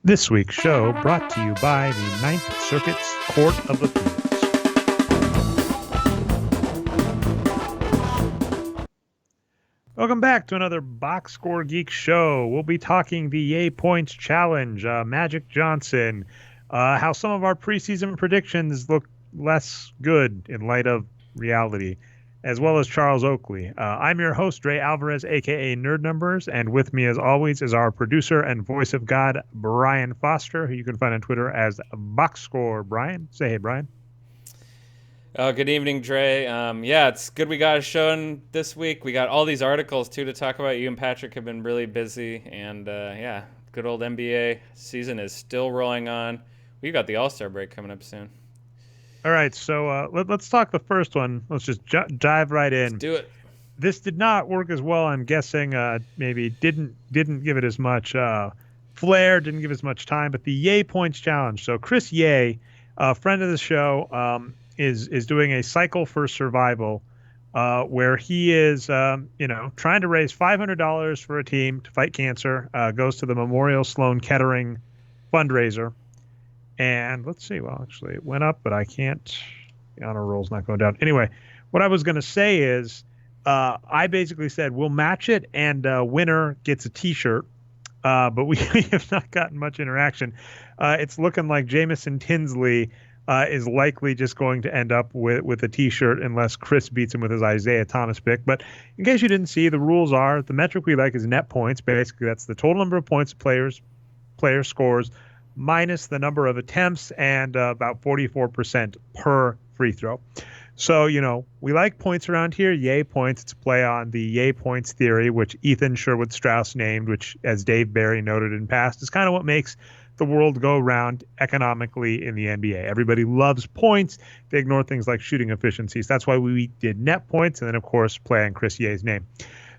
This week's show brought to you by the Ninth Circuit's Court of Appeals. Welcome back to another Boxscore Geeks show. We'll be talking the Yeh Points challenge, Magic Johnson, how some of our preseason predictions look less good in light of reality, as well as Charles Oakley. I'm your host, Dre Alvarez, a.k.a. Nerd Numbers, and with me, as always, is our producer and voice of God, Brian Foster, who you can find on Twitter as Boxscore. Brian, say hey, Brian. Good evening, Dre. Yeah, it's good we got a show in this week. We got all these articles, too, to talk about. You and Patrick have been really busy, and yeah, good old NBA season is still rolling on. We've got the All-Star break coming up soon. All right, so let's talk the first one. Let's just dive right in. Let's do it. This did not work as well. I'm guessing maybe didn't give it as much flair, didn't give as much time. But the Yeh Points challenge. So Chris Yeh, a friend of the show, is doing a cycle for survival, where he is trying to raise $500 for a team to fight cancer. Goes to the Memorial Sloan Kettering fundraiser. And let's see. Well, actually, it went up, but I can't. The honor roll's not going down. Anyway, what I was going to say is I basically said we'll match it and winner gets a T-shirt. But we have not gotten much interaction. It's looking like Jamison Tinsley is likely just going to end up with a T-shirt unless Chris beats him with his Isaiah Thomas pick. But in case you didn't see, the rules are the metric we like is net points. Basically, that's the total number of points player scores minus the number of attempts and about 44% per free throw. So, we like points around here. Yeh Points. It's a play on the Yeh Points theory, which Ethan Sherwood Strauss named, which, as Dave Barry noted in past, is kind of what makes the world go round economically in the NBA. Everybody loves points. They ignore things like shooting efficiencies. That's why we did net points and then, of course, play on Chris Yeh's name.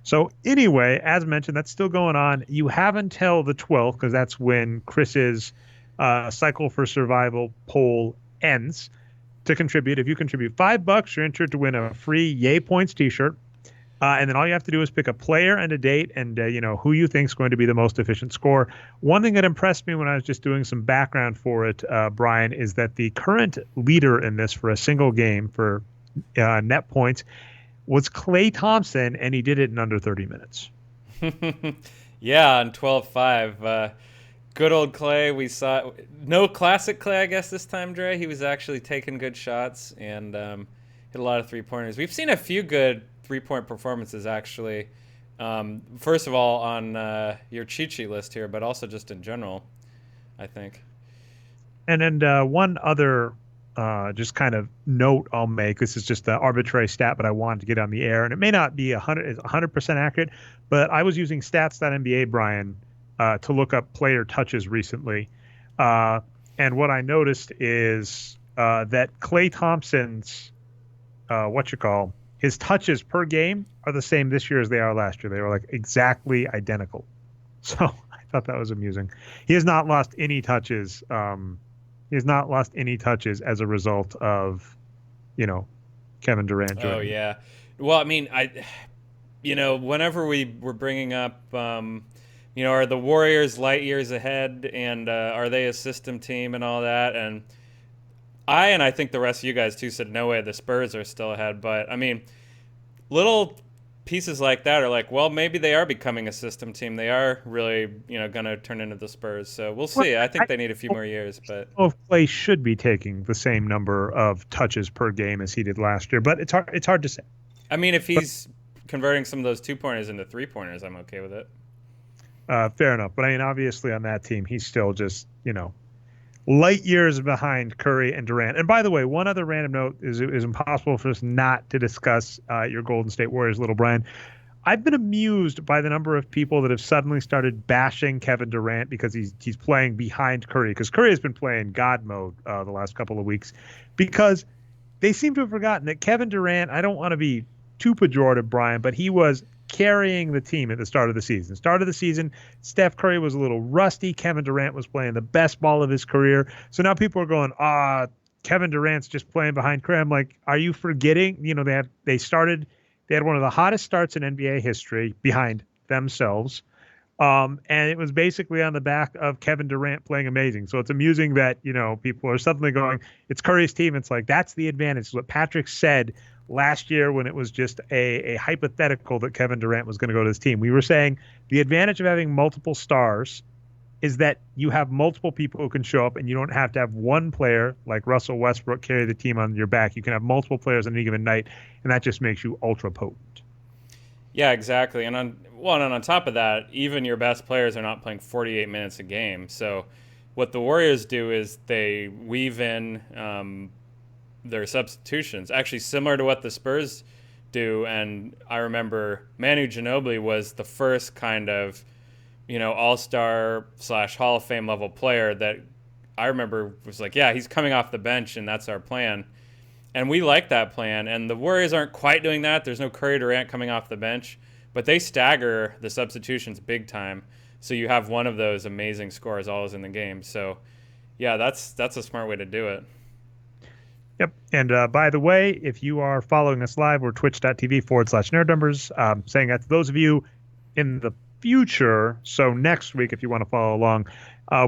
So anyway, as mentioned, that's still going on. You have until the 12th, because that's when Chris's Cycle for Survival poll ends, to contribute. If you contribute $5, you're entered to win a free Yeh Points T-shirt. And then all you have to do is pick a player and a date and, who you think is going to be the most efficient scorer. One thing that impressed me when I was just doing some background for it, Brian, is that the current leader in this for a single game for net points was Klay Thompson, and he did it in under 30 minutes. Yeah, on 12-5. Good old Klay. We saw no classic Klay, I guess, this time, Dre. He was actually taking good shots and hit a lot of three-pointers. We've seen a few good three-point performances, actually. First of all, on your cheat sheet list here, but also just in general, I think. And one other just kind of note I'll make. This is just an arbitrary stat, but I wanted to get on the air. And it may not be 100% accurate, but I was using stats.nba, Brian, to look up player touches recently. And what I noticed is that Klay Thompson's, his touches per game are the same this year as they are last year. They were like exactly identical. So I thought that was amusing. He has not lost any touches. He has not lost any touches as a result of, Kevin Durant. Oh, yeah. Well, I mean, whenever we were bringing up, are the Warriors light years ahead, and are they a system team and all that? And I think the rest of you guys too said no way, the Spurs are still ahead. But I mean, little pieces like that are like, well, maybe they are becoming a system team. They are really, going to turn into the Spurs. So we'll see. I think they need a few more years. But Klay should be taking the same number of touches per game as he did last year, but it's hard to say. I mean, if he's converting some of those 2-pointers into 3-pointers, I'm okay with it. Fair enough. But I mean, obviously on that team, he's still just, light years behind Curry and Durant. And by the way, one other random note is it is impossible for us not to discuss your Golden State Warriors, little Brian. I've been amused by the number of people that have suddenly started bashing Kevin Durant because he's playing behind Curry, because Curry has been playing God mode the last couple of weeks, because they seem to have forgotten that Kevin Durant, I don't want to be too pejorative, Brian, but he was carrying the team at the start of the season. Start of the season, Steph Curry was a little rusty. Kevin Durant was playing the best ball of his career. So now people are going, Kevin Durant's just playing behind Curry. I'm like, are you forgetting? They had one of the hottest starts in NBA history behind themselves. And it was basically on the back of Kevin Durant playing amazing. So it's amusing that, people are suddenly going, it's Curry's team. It's like, that's the advantage. It's what Patrick said last year when it was just a hypothetical that Kevin Durant was going to go to his team. We were saying the advantage of having multiple stars is that you have multiple people who can show up and you don't have to have one player like Russell Westbrook carry the team on your back. You can have multiple players on any given night, and that just makes you ultra potent. Yeah, exactly. And on top of that, even your best players are not playing 48 minutes a game. So what the Warriors do is they weave in their substitutions, actually similar to what the Spurs do. And I remember Manu Ginobili was the first kind of, all-star / Hall of Fame level player that I remember was like, yeah, he's coming off the bench and that's our plan. And we like that plan. And the Warriors aren't quite doing that. There's no Curry Durant coming off the bench, but they stagger the substitutions big time. So you have one of those amazing scorers always in the game. So, yeah, that's a smart way to do it. Yep. And by the way, if you are following us live, we're twitch.tv/nerd numbers. Saying that to those of you in the future, so next week, if you want to follow along,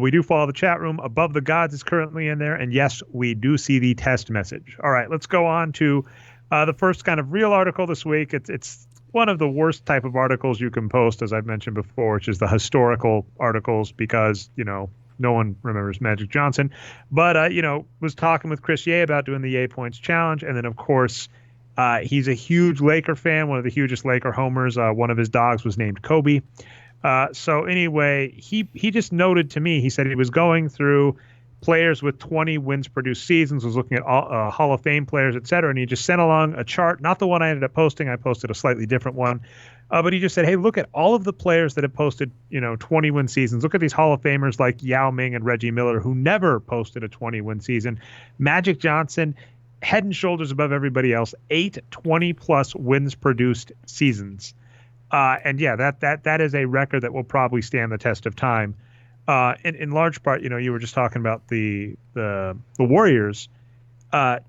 we do follow the chat room. Above the Gods is currently in there. And yes, we do see the test message. All right, let's go on to the first kind of real article this week. It's one of the worst type of articles you can post, as I've mentioned before, which is the historical articles because, no one remembers Magic Johnson. But, was talking with Chris Yeh about doing the Yeh Points Challenge. And then, of course, he's a huge Laker fan, one of the hugest Laker homers. One of his dogs was named Kobe. So anyway, he just noted to me, he said he was going through players with 20 wins produced seasons, was looking at all, Hall of Fame players, et cetera. And he just sent along a chart, not the one I ended up posting. I posted a slightly different one. But he just said, hey, look at all of the players that have posted, 20 win seasons. Look at these Hall of Famers like Yao Ming and Reggie Miller, who never posted a 20 win season. Magic Johnson, head and shoulders above everybody else, 8 20+ wins produced seasons. And yeah, that is a record that will probably stand the test of time. In large part, you were just talking about the Warriors.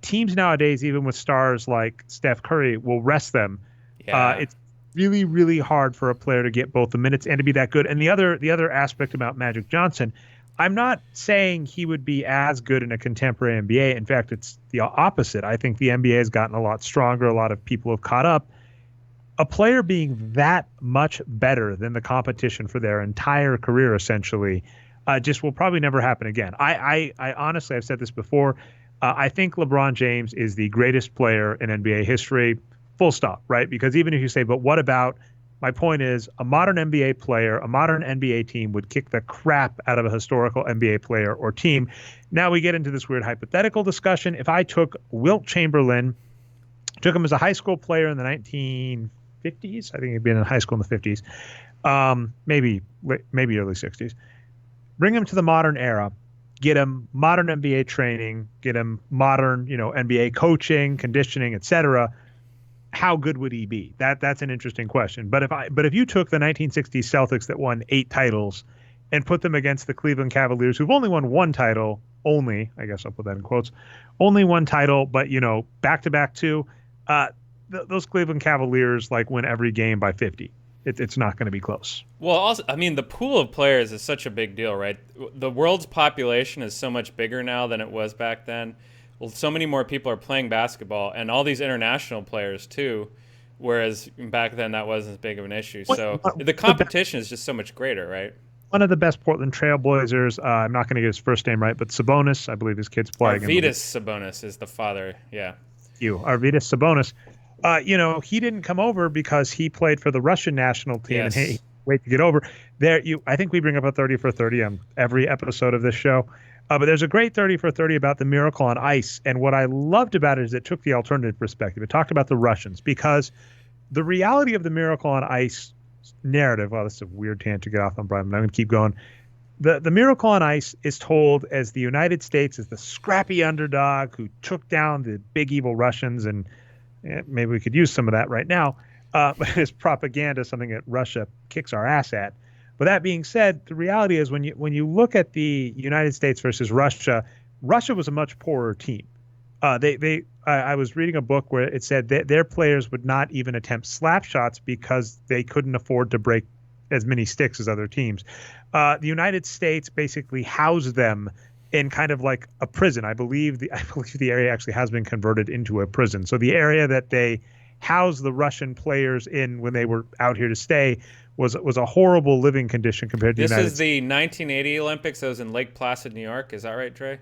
Teams nowadays, even with stars like Steph Curry, will rest them. Yeah. It's really, really hard for a player to get both the minutes and to be that good. And the other aspect about Magic Johnson, I'm not saying he would be as good in a contemporary NBA. In fact, it's the opposite. I think the NBA has gotten a lot stronger. A lot of people have caught up. A player being that much better than the competition for their entire career, essentially, just will probably never happen again. I honestly, I've said this before. I think LeBron James is the greatest player in NBA history, full stop, right? Because even if you say, but what about, my point is a modern NBA player, a modern NBA team would kick the crap out of a historical NBA player or team. Now we get into this weird hypothetical discussion. If I took Wilt Chamberlain, took him as a high school player in the 1950s, I think he'd been in high school in the 50s, maybe early 60s, bring him to the modern era, get him modern NBA training, get him modern, NBA coaching, conditioning, etc. How good would he be? That's an interesting question. But if you took the 1960s Celtics that won 8 titles and put them against the Cleveland Cavaliers, who've only won one title, I guess I'll put that in quotes, only one title, but back to back 2, those Cleveland Cavaliers win every game by 50. It's not going to be close. Well, also, I mean, the pool of players is such a big deal, right? The world's population is so much bigger now than it was back then. Well, so many more people are playing basketball, and all these international players too, whereas back then that wasn't as big of an issue. So the competition is just so much greater, right? One of the best Portland Trailblazers, I'm not going to get his first name right, but Sabonis, I believe his kid's playing. Arvydas Sabonis is the father, yeah. Arvydas Sabonis. He didn't come over because he played for the Russian national team, yes. And he wait to get over there. I think we bring up a 30 for 30 on every episode of this show. But there's a great 30 for 30 about the Miracle on Ice. And what I loved about it is it took the alternative perspective. It talked about the Russians because the reality of the Miracle on Ice narrative, well, that's a weird tangent to get off on, Brian, but I'm going to keep going. The Miracle on Ice is told as the United States as the scrappy underdog who took down the big evil Russians. And maybe we could use some of that right now. But as propaganda, something that Russia kicks our ass at. But that being said, the reality is when you look at the United States versus Russia, Russia was a much poorer team. I was reading a book where it said that their players would not even attempt slap shots because they couldn't afford to break as many sticks as other teams. The United States basically housed them in kind of like a prison. I believe the area actually has been converted into a prison. So the area that they housed the Russian players in when they were out here to stay was a horrible living condition compared to the This United is States. the 1980 Olympics. That was in Lake Placid, New York. Is that right, Trey?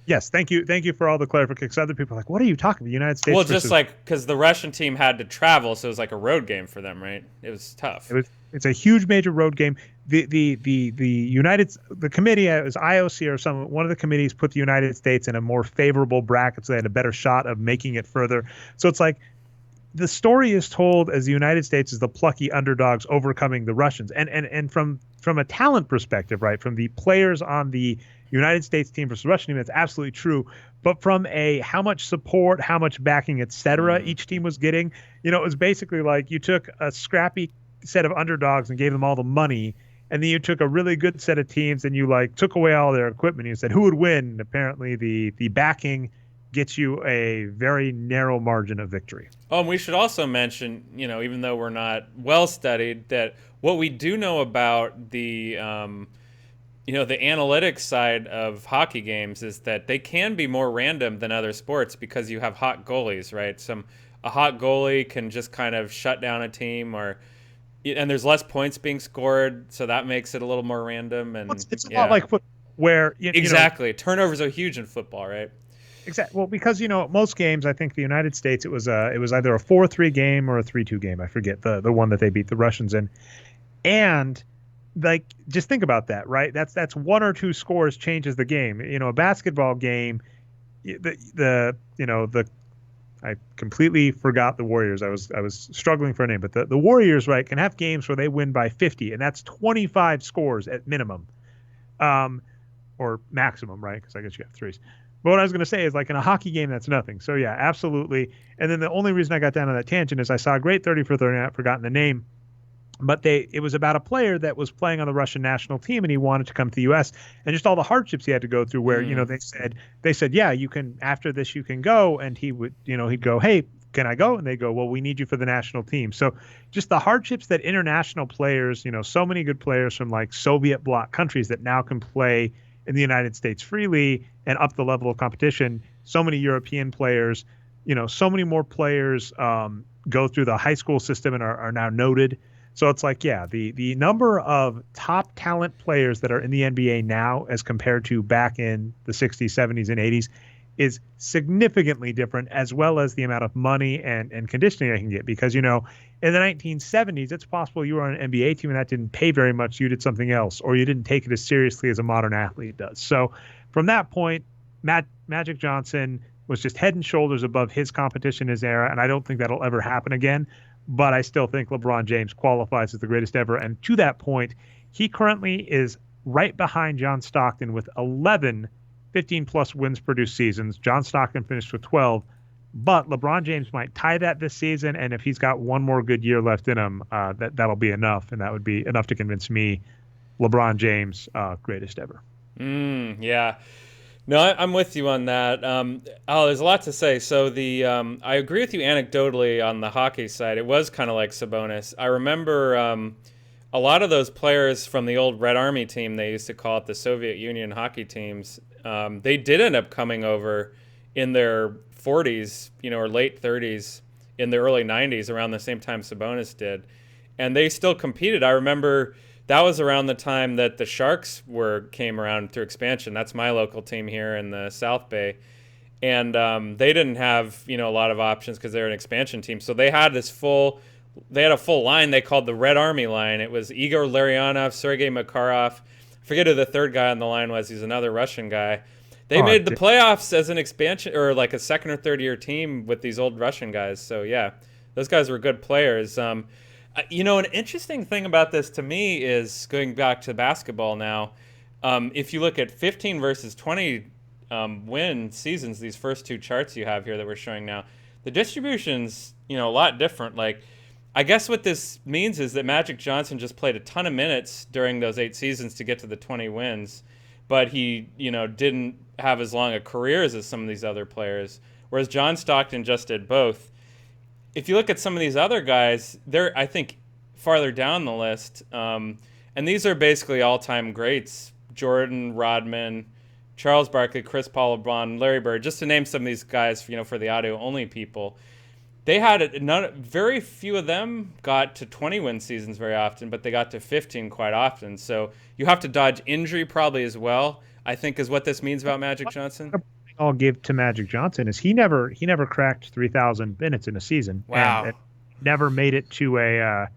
Yes, thank you for all the clarification. Because other people are like, what are you talking about? The United States Well, just versus like because the Russian team had to travel, so it was like a road game for them, right? It was tough. it's a huge major road game. The committee, it was IOC or some one of the committees, put the United States in a more favorable bracket so they had a better shot of making it further. So it's like the story is told as the United States is the plucky underdogs overcoming the Russians. And from a talent perspective, right, from the players on the United States team versus the Russian team, that's absolutely true. But from a how much support, how much backing, et cetera, each team was getting, it was basically like you took a scrappy set of underdogs and gave them all the money, and then you took a really good set of teams and you like took away all their equipment. You said who would win? And apparently the backing gets you a very narrow margin of victory. Oh, and we should also mention, even though we're not well studied, that what we do know about the the analytics side of hockey games is that they can be more random than other sports because you have hot goalies, right? A hot goalie can just kind of shut down a team, and there's less points being scored, so that makes it a little more random. And it's a lot like football, where exactly turnovers are huge in football, right? Exactly. Well, because most games, I think the United States, it was either a 4-3 game or a 3-2 game. I forget the one that they beat the Russians in, and like just think about that, right? That's one or two scores changes the game. A basketball game, the I completely forgot the Warriors. I was struggling for a name, but the Warriors, right, can have games where they win by 50, and that's 25 scores at minimum, or maximum, right? Because I guess you have threes. But what I was going to say is, like in a hockey game, that's nothing. So yeah, absolutely. And then the only reason I got down on that tangent is I saw a great 30 for 30. I've forgotten the name, but it was about a player that was playing on the Russian national team and he wanted to come to the U.S. and just all the hardships he had to go through. Where they said yeah, you can, after this you can go, and he would he'd go, hey, can I go? And they go, well, we need you for the national team. So just the hardships that international players, so many good players from like Soviet bloc countries that now can play in the United States freely and up the level of competition. So many European players, so many more players go through the high school system and are now noted. So it's like, yeah, the number of top talent players that are in the NBA now as compared to back in the 60s, 70s, and 80s is significantly different, as well as the amount of money and conditioning I can get. Because, in the 1970s, it's possible you were on an NBA team and that didn't pay very much. You did something else, or you didn't take it as seriously as a modern athlete does. So from that point, Magic Johnson was just head and shoulders above his competition in his era, and I don't think that'll ever happen again. But I still think LeBron James qualifies as the greatest ever. And to that point, he currently is right behind John Stockton with 11 15-plus wins produced seasons. John Stockton finished with 12. But LeBron James might tie that this season, and if he's got one more good year left in him, that'll be enough, and that would be enough to convince me LeBron James, greatest ever. Yeah. No, I'm with you on that. There's a lot to say. So I agree with you anecdotally on the hockey side. It was kind of like Sabonis. I remember a lot of those players from the old Red Army team, they used to call it the Soviet Union hockey teams, they did end up coming over in their 40s, or late 30s, in the early 90s, around the same time Sabonis did. And they still competed. I remember that was around the time that the Sharks came around through expansion. That's my local team here in the South Bay. And they didn't have, a lot of options because they're an expansion team. So they had a full line they called the Red Army line. It was Igor Larionov, Sergei Makarov. I forget who the third guy on the line was. He's another Russian guy. They made the playoffs as an expansion or like a second or third year team with these old Russian guys. So yeah, those guys were good players. An interesting thing about this to me is going back to basketball now. If you look at 15 versus 20 win seasons, these first two charts you have here that we're showing now, the distribution's, a lot different. Like, I guess what this means is that Magic Johnson just played a ton of minutes during those 8 seasons to get to the 20 wins, but he, didn't have as long a career as some of these other players, whereas John Stockton just did both. If you look at some of these other guys, they're, I think, farther down the list. And these are basically all-time greats: Jordan, Rodman, Charles Barkley, Chris Paul, LeBron, Larry Bird, just to name some of these guys, for the audio-only people. They had very few of them got to 20-win seasons very often, but they got to 15 quite often. So you have to dodge injury probably as well, I think, is what this means about Magic Johnson. I'll give to Magic Johnson is he never cracked 3,000 minutes in a season. Wow. And never made it to a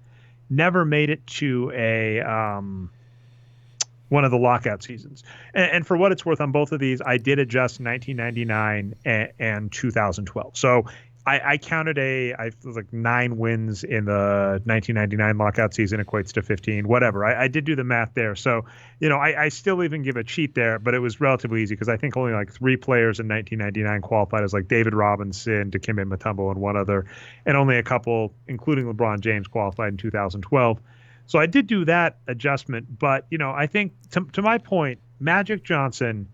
one of the lockout seasons. And for what it's worth, on both of these, I did adjust 1999 and 2012. So I counted I was like 9 wins in the 1999 lockout season equates to 15, whatever. I did do the math there. So, I still even give a cheat there, but it was relatively easy because I think only like 3 players in 1999 qualified as like David Robinson, Dikembe Mutombo, and one other, and only a couple, including LeBron James, qualified in 2012. So I did do that adjustment, but I think to my point, Magic Johnson,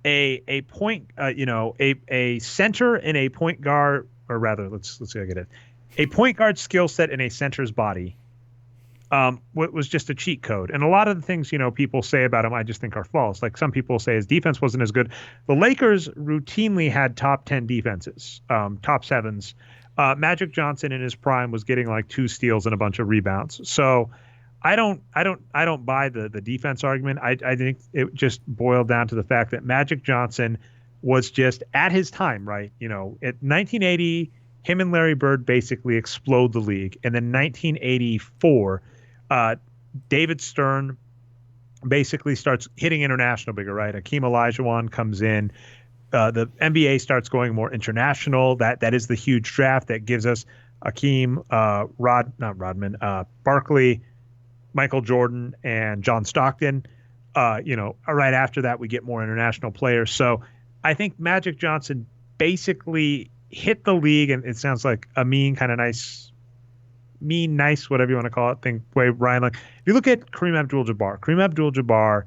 a point, a center and a point guard, or rather, let's see if I get it, a point guard skill set in a center's body, was just a cheat code. And a lot of the things people say about him, I just think are false. Like some people say his defense wasn't as good. The Lakers routinely had top 10 defenses, top 7s. Magic Johnson in his prime was getting like 2 steals and a bunch of rebounds. So I don't buy the defense argument. I think it just boiled down to the fact that Magic Johnson was just at his time, right? At 1980, him and Larry Bird basically explode the league. And then 1984, David Stern basically starts hitting international bigger, right? Hakeem Olajuwon comes in. The NBA starts going more international. That is the huge draft that gives us Hakeem, Barkley, Michael Jordan, and John Stockton. Right after that, we get more international players. So I think Magic Johnson basically hit the league, and it sounds like a mean, nice, whatever you want to call it, way Ryan. Like, if you look at Kareem Abdul-Jabbar,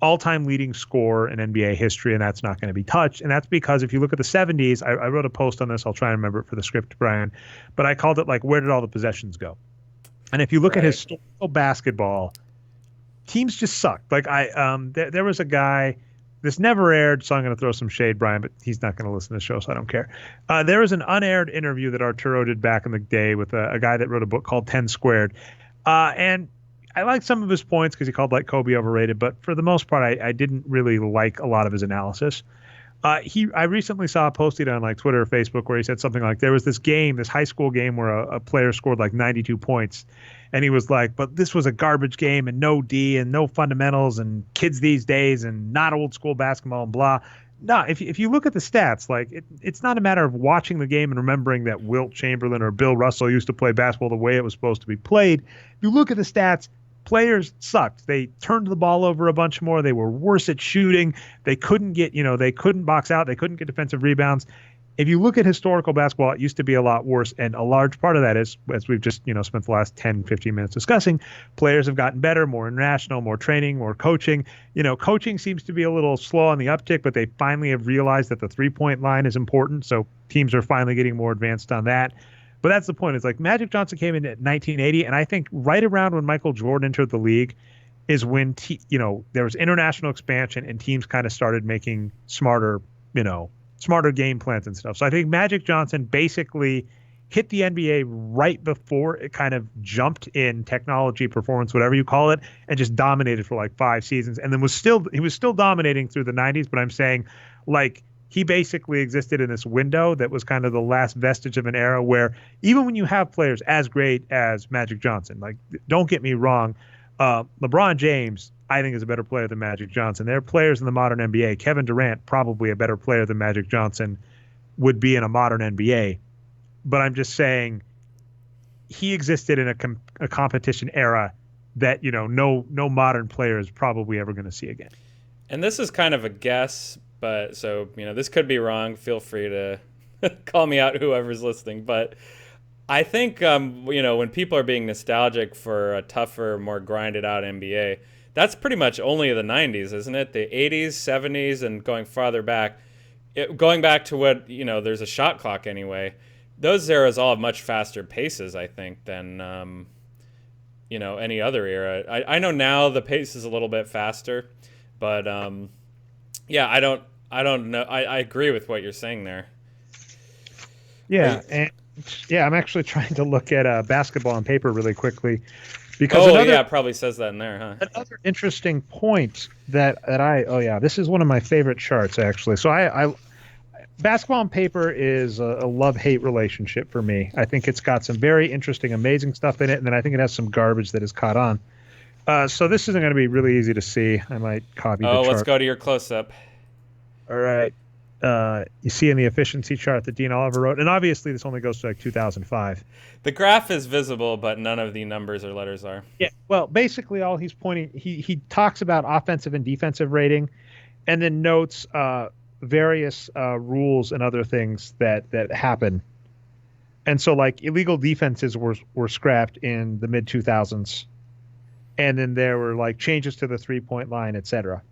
all-time leading scorer in NBA history, and that's not going to be touched. And that's because if you look at the 70s, I wrote a post on this. I'll try and remember it for the script, Brian, but I called it like, where did all the possessions go? And if you look at historical basketball, teams just sucked. Like there was a guy. This never aired, so I'm going to throw some shade, Brian, but he's not going to listen to the show, so I don't care. There was an unaired interview that Arturo did back in the day with a guy that wrote a book called 10 Squared. And I liked some of his points because he called like Kobe overrated, but for the most part, I didn't really like a lot of his analysis. I recently saw a posted on like Twitter or Facebook where he said something like there was this high school game where a player scored like 92 points. And he was like, but this was a garbage game and no D and no fundamentals and kids these days and not old school basketball and blah. No, if you look at the stats, like it's not a matter of watching the game and remembering that Wilt Chamberlain or Bill Russell used to play basketball the way it was supposed to be played. If you look at the stats, players sucked. They turned the ball over a bunch more. They were worse at shooting. They couldn't they couldn't box out. They couldn't get defensive rebounds. If you look at historical basketball, it used to be a lot worse. And a large part of that is, as we've just, spent the last 10, 15 minutes discussing, players have gotten better, more international, more training, more coaching. Coaching seems to be a little slow on the uptick, but they finally have realized that the 3-point line is important. So teams are finally getting more advanced on that. But that's the point. It's like Magic Johnson came in at 1980, and I think right around when Michael Jordan entered the league is when there was international expansion and teams kind of started making smarter game plans and stuff. So I think Magic Johnson basically hit the NBA right before it kind of jumped in technology, performance, whatever you call it, and just dominated for like 5 seasons. And then he was still dominating through the 90s. But I'm saying, like, he basically existed in this window that was kind of the last vestige of an era where even when you have players as great as Magic Johnson, like, don't get me wrong, LeBron James, I think, is a better player than Magic Johnson. There are players in the modern NBA. Kevin Durant, probably a better player than Magic Johnson would be in a modern NBA. But I'm just saying he existed in a competition era that, no modern player is probably ever going to see again. And this is kind of a guess, but so, this could be wrong. Feel free to call me out, whoever's listening. But I think, when people are being nostalgic for a tougher, more grinded out NBA, that's pretty much only the 90s, isn't it? The 80s, 70s, and going farther back. Going back to what, there's a shot clock anyway. Those eras all have much faster paces, I think, than any other era. I know now the pace is a little bit faster, but yeah, I don't know. I agree with what you're saying there. Are you? Yeah, and yeah, I'm actually trying to look at basketball on paper really quickly because Oh yeah, it probably says that in there, huh? another interesting point that I oh yeah, this is one of my favorite charts actually. So I basketball on paper is a love-hate relationship for me. I think it's got some very interesting, amazing stuff in it, and then I think it has some garbage that is caught on. So this isn't going to be really easy to see. I might copy the Oh, let's chart. go to your close-up. All right. You see in the efficiency chart that Dean Oliver wrote, and obviously this only goes to like 2005. The graph is visible, but none of the numbers or letters are. Yeah. Well, basically all he's pointing, he talks about offensive and defensive rating, and then notes various rules and other things that happen. And so like illegal defenses were scrapped in the mid 2000s, and then there were like changes to the 3-point line, etc.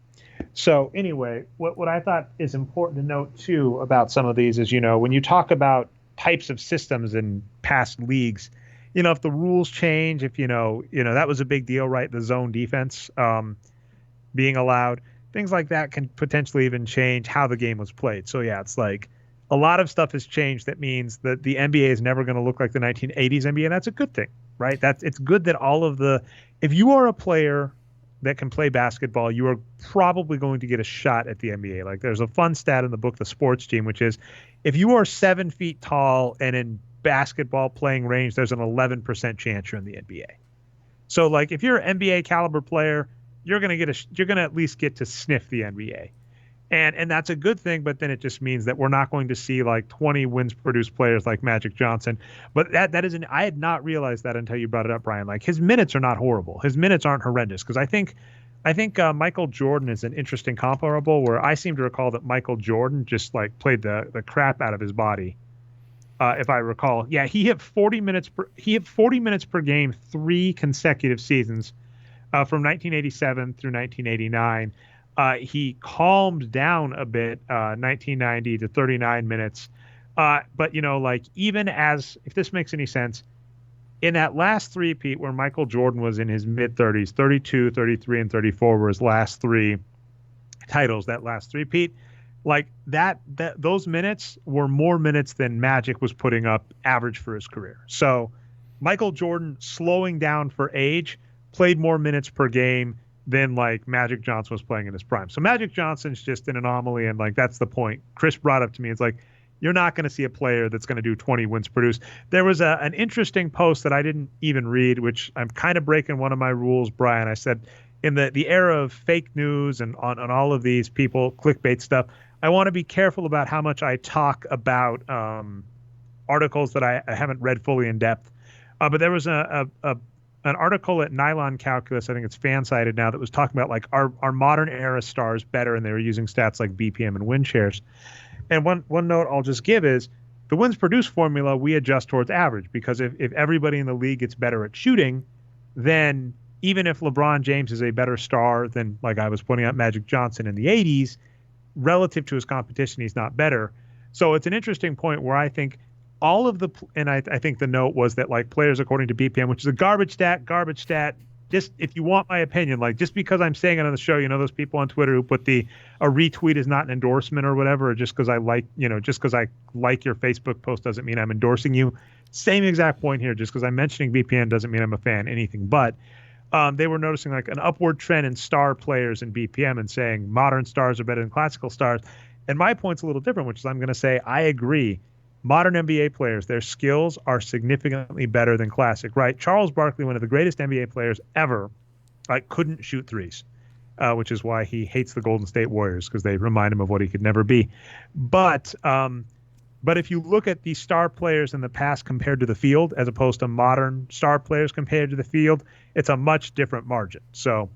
So anyway, what I thought is important to note too about some of these is, when you talk about types of systems in past leagues, if the rules change, if that was a big deal, right? The zone defense being allowed, things like that can potentially even change how the game was played. So yeah, it's like a lot of stuff has changed. That means that the NBA is never going to look like the 1980s NBA, and that's a good thing, right? It's good that if you are a player that can play basketball, you are probably going to get a shot at the NBA. Like there's a fun stat in the book, The Sports Team, which is if you are 7 feet tall and in basketball playing range, there's an 11% chance you're in the NBA. So like if you're an NBA caliber player, you're going to at least get to sniff the NBA. And that's a good thing, but then it just means that we're not going to see like 20 wins produced players like Magic Johnson. But that isn't. I had not realized that until you brought it up, Brian. Like his minutes are not horrible. His minutes aren't horrendous because I think Michael Jordan is an interesting comparable where I seem to recall that Michael Jordan just like played the crap out of his body. If I recall, yeah, he hit 40 minutes per game 3 consecutive seasons from 1987 through 1989. He calmed down a bit, 1990 to 39 minutes. But, like, even if this makes any sense, in that last three-peat where Michael Jordan was in his mid-30s, 32, 33, and 34 were his last three titles, that last three-peat, like those minutes were more minutes than Magic was putting up average for his career. So Michael Jordan, slowing down for age, played more minutes per game than like Magic Johnson was playing in his prime. So Magic Johnson's just an anomaly, and like that's the point. Chris brought up to me, it's like you're not going to see a player that's going to do 20 wins produced. There was an interesting post that I didn't even read, which I'm kind of breaking one of my rules, Brian. I said in the era of fake news and on all of these people clickbait stuff, I want to be careful about how much I talk about articles that I haven't read fully in depth. But there was an article at Nylon Calculus, I think it's fan-sided now, that was talking about like our modern era stars better, and they were using stats like BPM and win shares. And one note I'll just give is the wins produced formula we adjust towards average, because if everybody in the league gets better at shooting, then even if LeBron James is a better star than, like I was pointing out, Magic Johnson in the 80s, relative to his competition, he's not better. So it's an interesting point where I think and I think the note was that like players according to BPM, which is a garbage stat. Just if you want my opinion, like just because I'm saying it on the show, those people on Twitter who put a retweet is not an endorsement or whatever, or just because I like your Facebook post doesn't mean I'm endorsing you. Same exact point here. Just because I'm mentioning BPM doesn't mean I'm a fan, anything but. They were noticing like an upward trend in star players in BPM and saying modern stars are better than classical stars. And my point's a little different, which is I'm going to say I agree. Modern NBA players, their skills are significantly better than classic, right? Charles Barkley, one of the greatest NBA players ever, couldn't shoot threes, which is why he hates the Golden State Warriors, because they remind him of what he could never be. But if you look at the star players in the past compared to the field, as opposed to modern star players compared to the field, it's a much different margin. So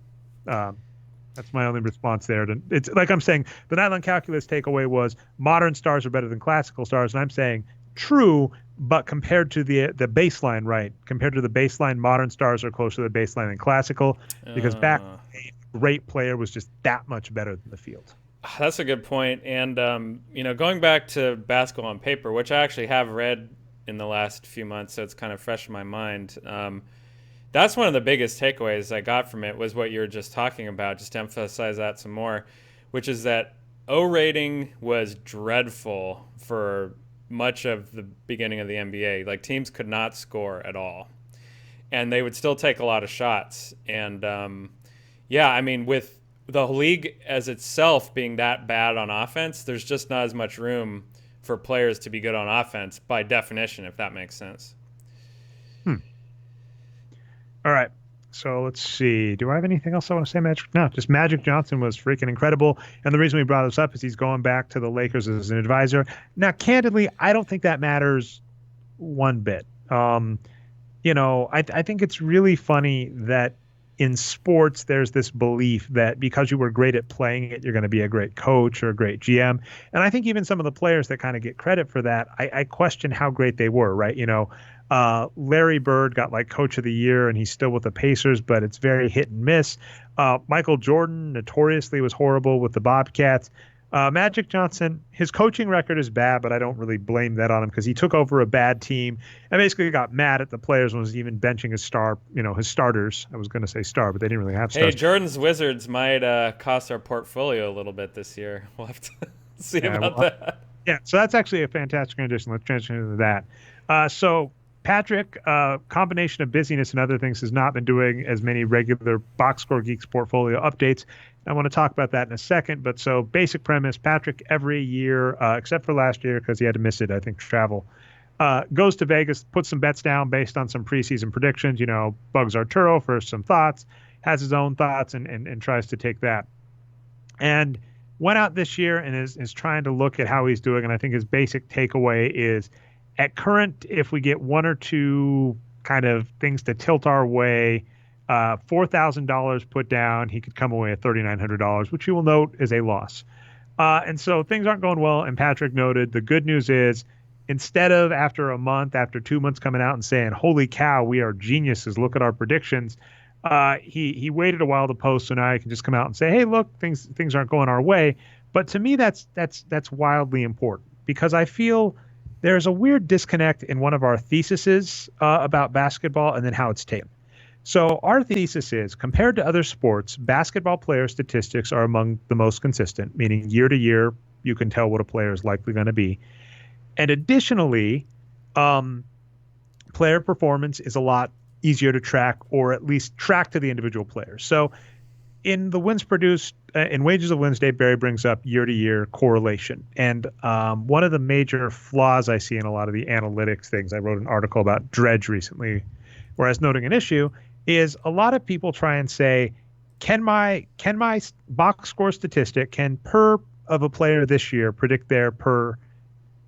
that's my only response there. It's like I'm saying, the Nylon Calculus takeaway was modern stars are better than classical stars. And I'm saying true, but compared to the baseline, right? Compared to the baseline, modern stars are closer to the baseline than classical, because back a great player was just that much better than the field. That's a good point. And, going back to basketball on paper, which I actually have read in the last few months, so it's kind of fresh in my mind. That's one of the biggest takeaways I got from it was what you were just talking about, just to emphasize that some more, which is that O rating was dreadful for much of the beginning of the NBA. Like teams could not score at all, and they would still take a lot of shots. And yeah, I mean, with the league as itself being that bad on offense, there's just not as much room for players to be good on offense by definition, if that makes sense. All right. So let's see. Do I have anything else I want to say, Magic? No, just Magic Johnson was freaking incredible. And the reason we brought this up is he's going back to the Lakers as an advisor. Now, candidly, I don't think that matters one bit. I think it's really funny that in sports, there's this belief that because you were great at playing it, you're going to be a great coach or a great GM. And I think even some of the players that kind of get credit for that, I question how great they were, right? Larry Bird got like coach of the year and he's still with the Pacers, but it's very hit and miss. Michael Jordan notoriously was horrible with the Bobcats. Magic Johnson, his coaching record is bad, but I don't really blame that on him because he took over a bad team and basically got mad at the players when he was even benching his starters. I was going to say star, but they didn't really have stars. Hey, Jordan's Wizards might cost our portfolio a little bit this year. We'll have to see about that. Yeah, so that's actually a fantastic addition. Let's transition into that. So Patrick, combination of busyness and other things, has not been doing as many regular Boxscore Geeks portfolio updates. I want to talk about that in a second. But so basic premise, Patrick every year, except for last year because he had to miss it, I think, travel, goes to Vegas, puts some bets down based on some preseason predictions, bugs Arturo for some thoughts, has his own thoughts and tries to take that. And went out this year and is trying to look at how he's doing. And I think his basic takeaway is at current, if we get one or two kind of things to tilt our way, $4,000 put down, he could come away at $3,900, which you will note is a loss. And so things aren't going well. And Patrick noted the good news is instead of after 2 months coming out and saying, holy cow, we are geniuses, look at our predictions. He waited a while to post. So now he can just come out and say, hey, look, things aren't going our way. But to me, that's wildly important because I feel there's a weird disconnect in one of our theses about basketball and then how it's taken. So our thesis is, compared to other sports, basketball player statistics are among the most consistent, meaning year to year, you can tell what a player is likely going to be. And additionally, player performance is a lot easier to track, or at least track to the individual players. So in the wins produced, in Wages of Wins, Dave Barry brings up year-to-year correlation. And one of the major flaws I see in a lot of the analytics things, I wrote an article about Dredge recently, where I was noting an issue, is a lot of people try and say, can my box score statistic, can per of a player this year predict their per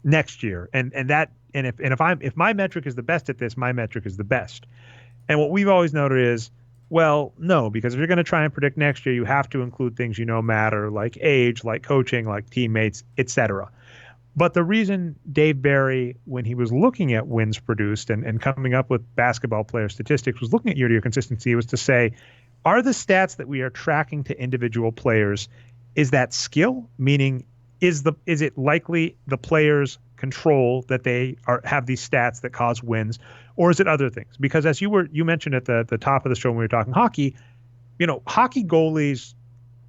next year? And if my metric is the best at this, my metric is the best. And what we've always noted is, well, no, because if you're going to try and predict next year, you have to include things matter, like age, like coaching, like teammates, etc. But the reason Dave Barry, when he was looking at wins produced and coming up with basketball player statistics, was looking at year-to-year consistency, was to say, are the stats that we are tracking to individual players, is that skill? Meaning, is it likely the players control that they have these stats that cause wins, or is it other things? Because as you mentioned at the top of the show when we were talking hockey, hockey goalies,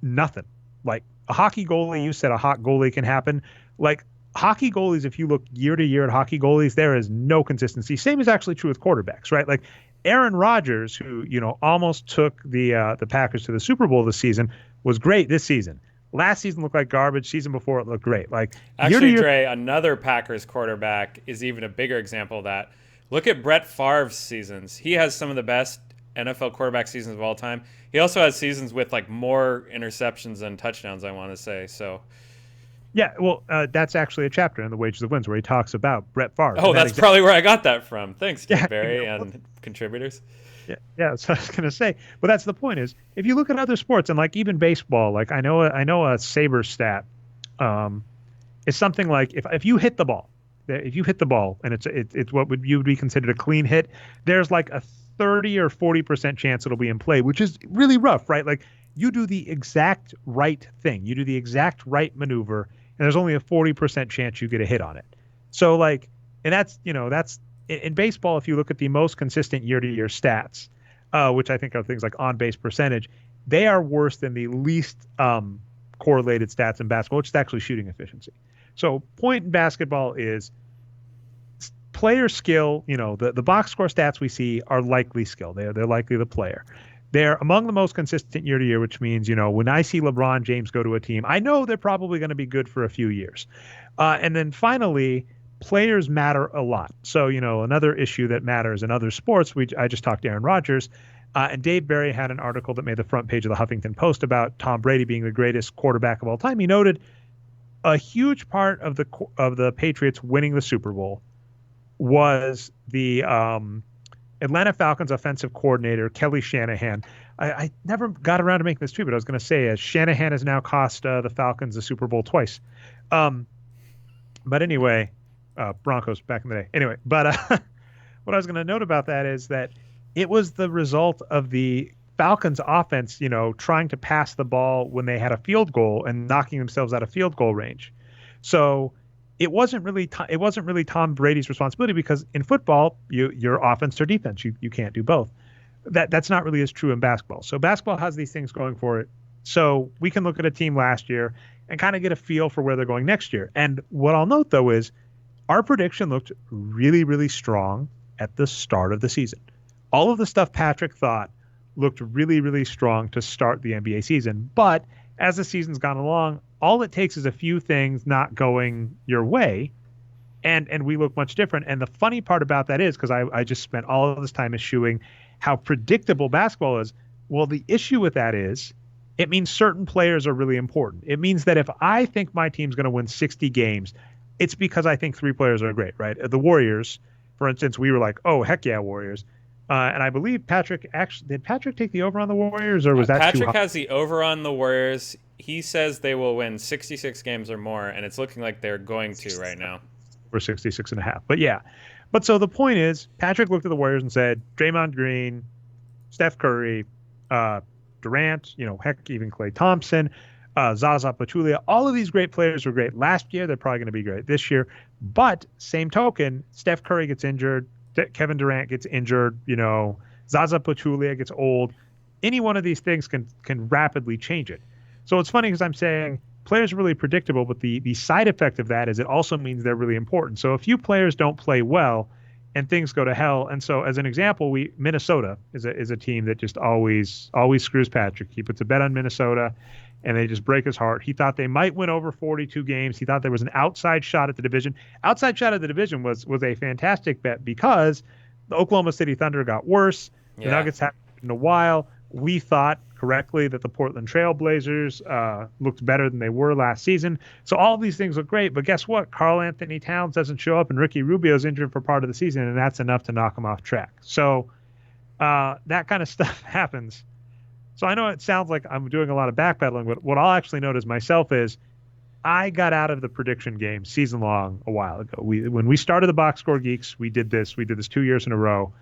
nothing. Like a hockey goalie, you said a hot goalie can happen. Like hockey goalies, if you look year to year at hockey goalies, there is no consistency. Same is actually true with quarterbacks, right? Like Aaron Rodgers, who almost took the Packers to the Super Bowl this season, was great this season. Last season looked like garbage. Season before it looked great. Like actually, Dre, another Packers quarterback is even a bigger example of that. Look at Brett Favre's seasons. He has some of the best NFL quarterback seasons of all time. He also has seasons with like more interceptions than touchdowns, I want to say. So. Yeah, well, that's actually a chapter in the Wages of Wins where he talks about Brett Favre. Oh, that's probably where I got that from. Thanks, Dave Barry and contribers. Yeah. So I was going to say, but that's the point is, if you look at other sports and like even baseball, like I know a Saber stat, is something like if you hit the ball, and it's what you would be considered a clean hit, there's like a 30 or 40% chance it'll be in play, which is really rough, right? Like you do the exact right thing, you do the exact right maneuver, and there's only a 40% chance you get a hit on it. So like, and that's in baseball, if you look at the most consistent year-to-year stats, which I think are things like on-base percentage, they are worse than the least correlated stats in basketball, which is actually shooting efficiency. So point in basketball is player skill. The box score stats we see are likely skill. They're likely the player. They're among the most consistent year to year, which means, when I see LeBron James go to a team, I know they're probably going to be good for a few years. And then finally, players matter a lot. So, another issue that matters in other sports, I just talked to Aaron Rodgers, and Dave Barry had an article that made the front page of the Huffington Post about Tom Brady being the greatest quarterback of all time. He noted a huge part of the Patriots winning the Super Bowl was the Atlanta Falcons offensive coordinator, Kelly Shanahan. I never got around to making this tweet, but I was going to say, Shanahan has now cost the Falcons the Super Bowl twice. But anyway, Broncos back in the day. Anyway, but what I was going to note about that is that it was the result of the Falcons offense, trying to pass the ball when they had a field goal and knocking themselves out of field goal range. So it wasn't really Tom Brady's responsibility, because in football, your offense or defense, you can't do both. That's not really as true in basketball. So basketball has these things going for it. So we can look at a team last year and kind of get a feel for where they're going next year. And what I'll note, though, is our prediction looked really, really strong at the start of the season. All of the stuff Patrick thought looked really, really strong to start the NBA season. But as the season's gone along, all it takes is a few things not going your way, and we look much different. And the funny part about that is, because I just spent all of this time eschewing how predictable basketball is. Well, the issue with that is it means certain players are really important. It means that if I think my team's going to win 60 games, it's because I think 3 players are great, right? The Warriors, for instance, we were like, oh, heck yeah, Warriors. And I believe did Patrick take the over on the Warriors, or was that Patrick too high? has the over on the Warriors. He says they will win 66 games or more, and it's looking like they're going to right now. Or 66 and a half. But yeah. But so the point is, Patrick looked at the Warriors and said, Draymond Green, Steph Curry, Durant, heck, even Klay Thompson, Zaza Pachulia, all of these great players were great last year. They're probably going to be great this year. But same token, Steph Curry gets injured, Kevin Durant gets injured, Zaza Pachulia gets old. Any one of these things can rapidly change it. So it's funny because I'm saying players are really predictable, but the side effect of that is it also means they're really important. So if few players don't play well and things go to hell, and so as an example, Minnesota is a team that just always screws Patrick. He puts a bet on Minnesota and they just break his heart. He thought they might win over 42 games. He thought there was an outside shot at the division. Outside shot at the division was a fantastic bet because the Oklahoma City Thunder got worse. The Nuggets haven't in a while. We thought correctly that the Portland Trail Blazers looked better than they were last season. So all of these things look great. But guess what? Karl Anthony Towns doesn't show up and Ricky Rubio's injured for part of the season, and that's enough to knock him off track. So that kind of stuff happens. So I know it sounds like I'm doing a lot of backpedaling, but what I'll actually note as myself is I got out of the prediction game season long a while ago. When we started the Box Score Geeks, we did this 2 years in a row.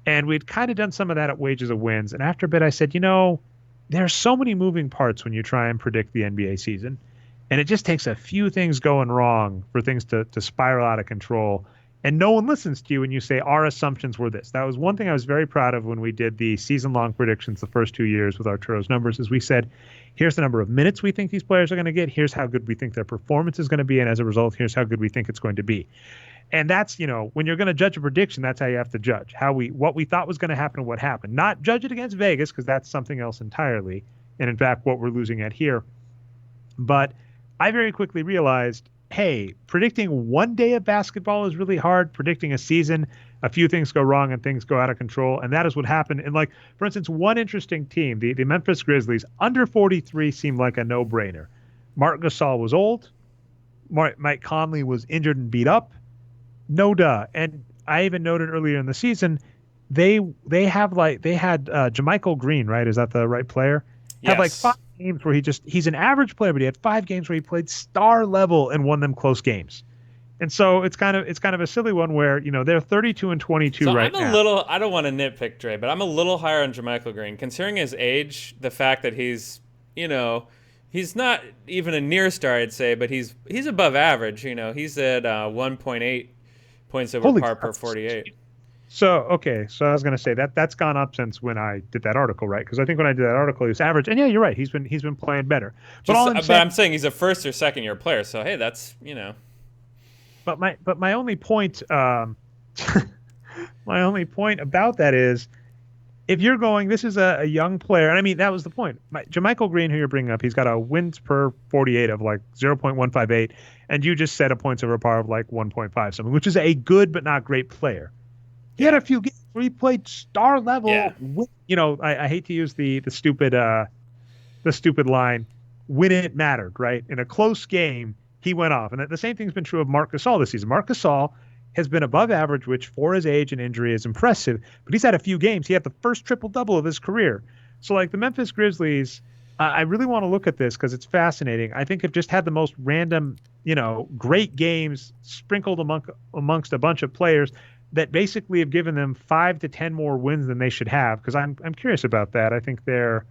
And we'd kind of done some of that at Wages of Wins. And after a bit, I said, there's so many moving parts when you try and predict the NBA season. And it just takes a few things going wrong for things to spiral out of control. And no one listens to you when you say our assumptions were this. That was one thing I was very proud of when we did the season-long predictions the first 2 years with Arturo's numbers, is we said, here's the number of minutes we think these players are going to get. Here's how good we think their performance is going to be. And as a result, here's how good we think it's going to be. And that's, when you're going to judge a prediction, that's how you have to judge what we thought was going to happen and what happened. Not judge it against Vegas, because that's something else entirely. And in fact, what we're losing at here. But I very quickly realized, hey, predicting one day of basketball is really hard. Predicting a season, a few things go wrong and things go out of control. And that is what happened. And for instance, one interesting team, the Memphis Grizzlies, under 43 seemed like a no-brainer. Marc Gasol was old. Mike Conley was injured and beat up. No duh. And I even noted earlier in the season, they had JaMychal Green, right? Is that the right player? Yes. Had 5 games where he's an average player, but he had 5 games where he played star level and won them close games. And so it's kind of a silly one where, they're 32 and 22 so right now. I don't want to nitpick Dre, but I'm a little higher on JaMychal Green, considering his age, the fact that he's not even a near star, I'd say, but he's above average. He's at 1.8 points over par per 48. So okay, so I was gonna say that's gone up since when I did that article, right? Because I think when I did that article, he was average, and yeah, you're right. He's been playing better. But Just, all I'm but saying, I'm saying he's a first or second year player. So hey, that's but my only point, my only point about that is if you're going, this is a young player, and I mean that was the point. Jermichael Green, who you're bringing up, he's got a wins per 48 of like 0.158, and you just set a points over par of like 1.5 something, which is a good but not great player. He had yeah, a few games where he played star yeah. level. I hate to use the stupid line, when it mattered, right? In a close game, he went off. And the same thing's been true of Marc Gasol this season. Marc Gasol has been above average, which for his age and injury is impressive, but he's had a few games. He had the first triple double of his career. So, like the Memphis Grizzlies, I really want to look at this because it's fascinating. I think have just had the most random, great games sprinkled amongst a bunch of players that basically have given them 5 to 10 more wins than they should have. Because I'm curious about that. I think their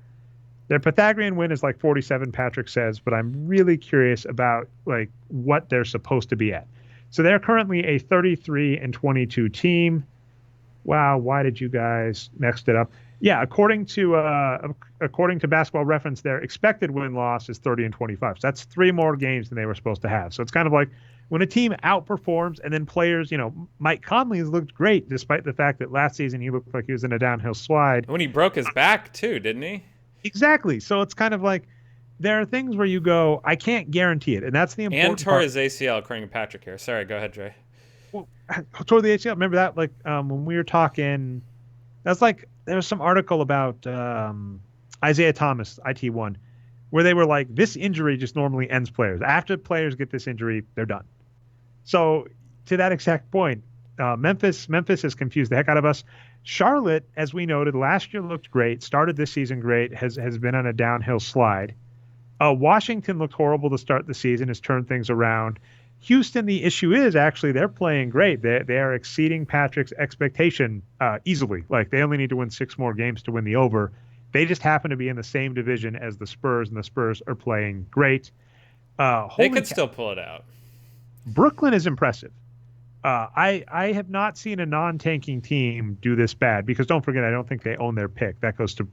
Pythagorean win is like 47, Patrick says, but I'm really curious about like what they're supposed to be at. So they're currently a 33-22 team. Wow, why did you guys messed it up? Yeah, according to Basketball Reference, their expected win loss is 30-25. So that's three more games than they were supposed to have. So it's kind of like when a team outperforms and then players, Mike Conley has looked great despite the fact that last season he looked like he was in a downhill slide. When he broke his back too, didn't he? Exactly. So it's kind of like there are things where you go, I can't guarantee it, and that's the And important tore part. his ACL, according to Patrick here. Sorry, go ahead, Dre. Well, toward the ACL, remember that? Like when we were talking, that's like there was some article about Isaiah Thomas, IT1, where they were like, this injury just normally ends players. After players get this injury, they're done. So to that exact point, Memphis has confused the heck out of us. Charlotte, as we noted, last year looked great, started this season great, has been on a downhill slide. Washington looked horrible to start the season, has turned things around. Houston, the issue is actually they're playing great. They are exceeding Patrick's expectation easily. Like they only need to win 6 more games to win the over. They just happen to be in the same division as the Spurs, and the Spurs are playing great. They Holy could cow, still pull it out. Brooklyn is impressive. I have not seen a non-tanking team do this bad because don't forget, I don't think they own their pick. That goes to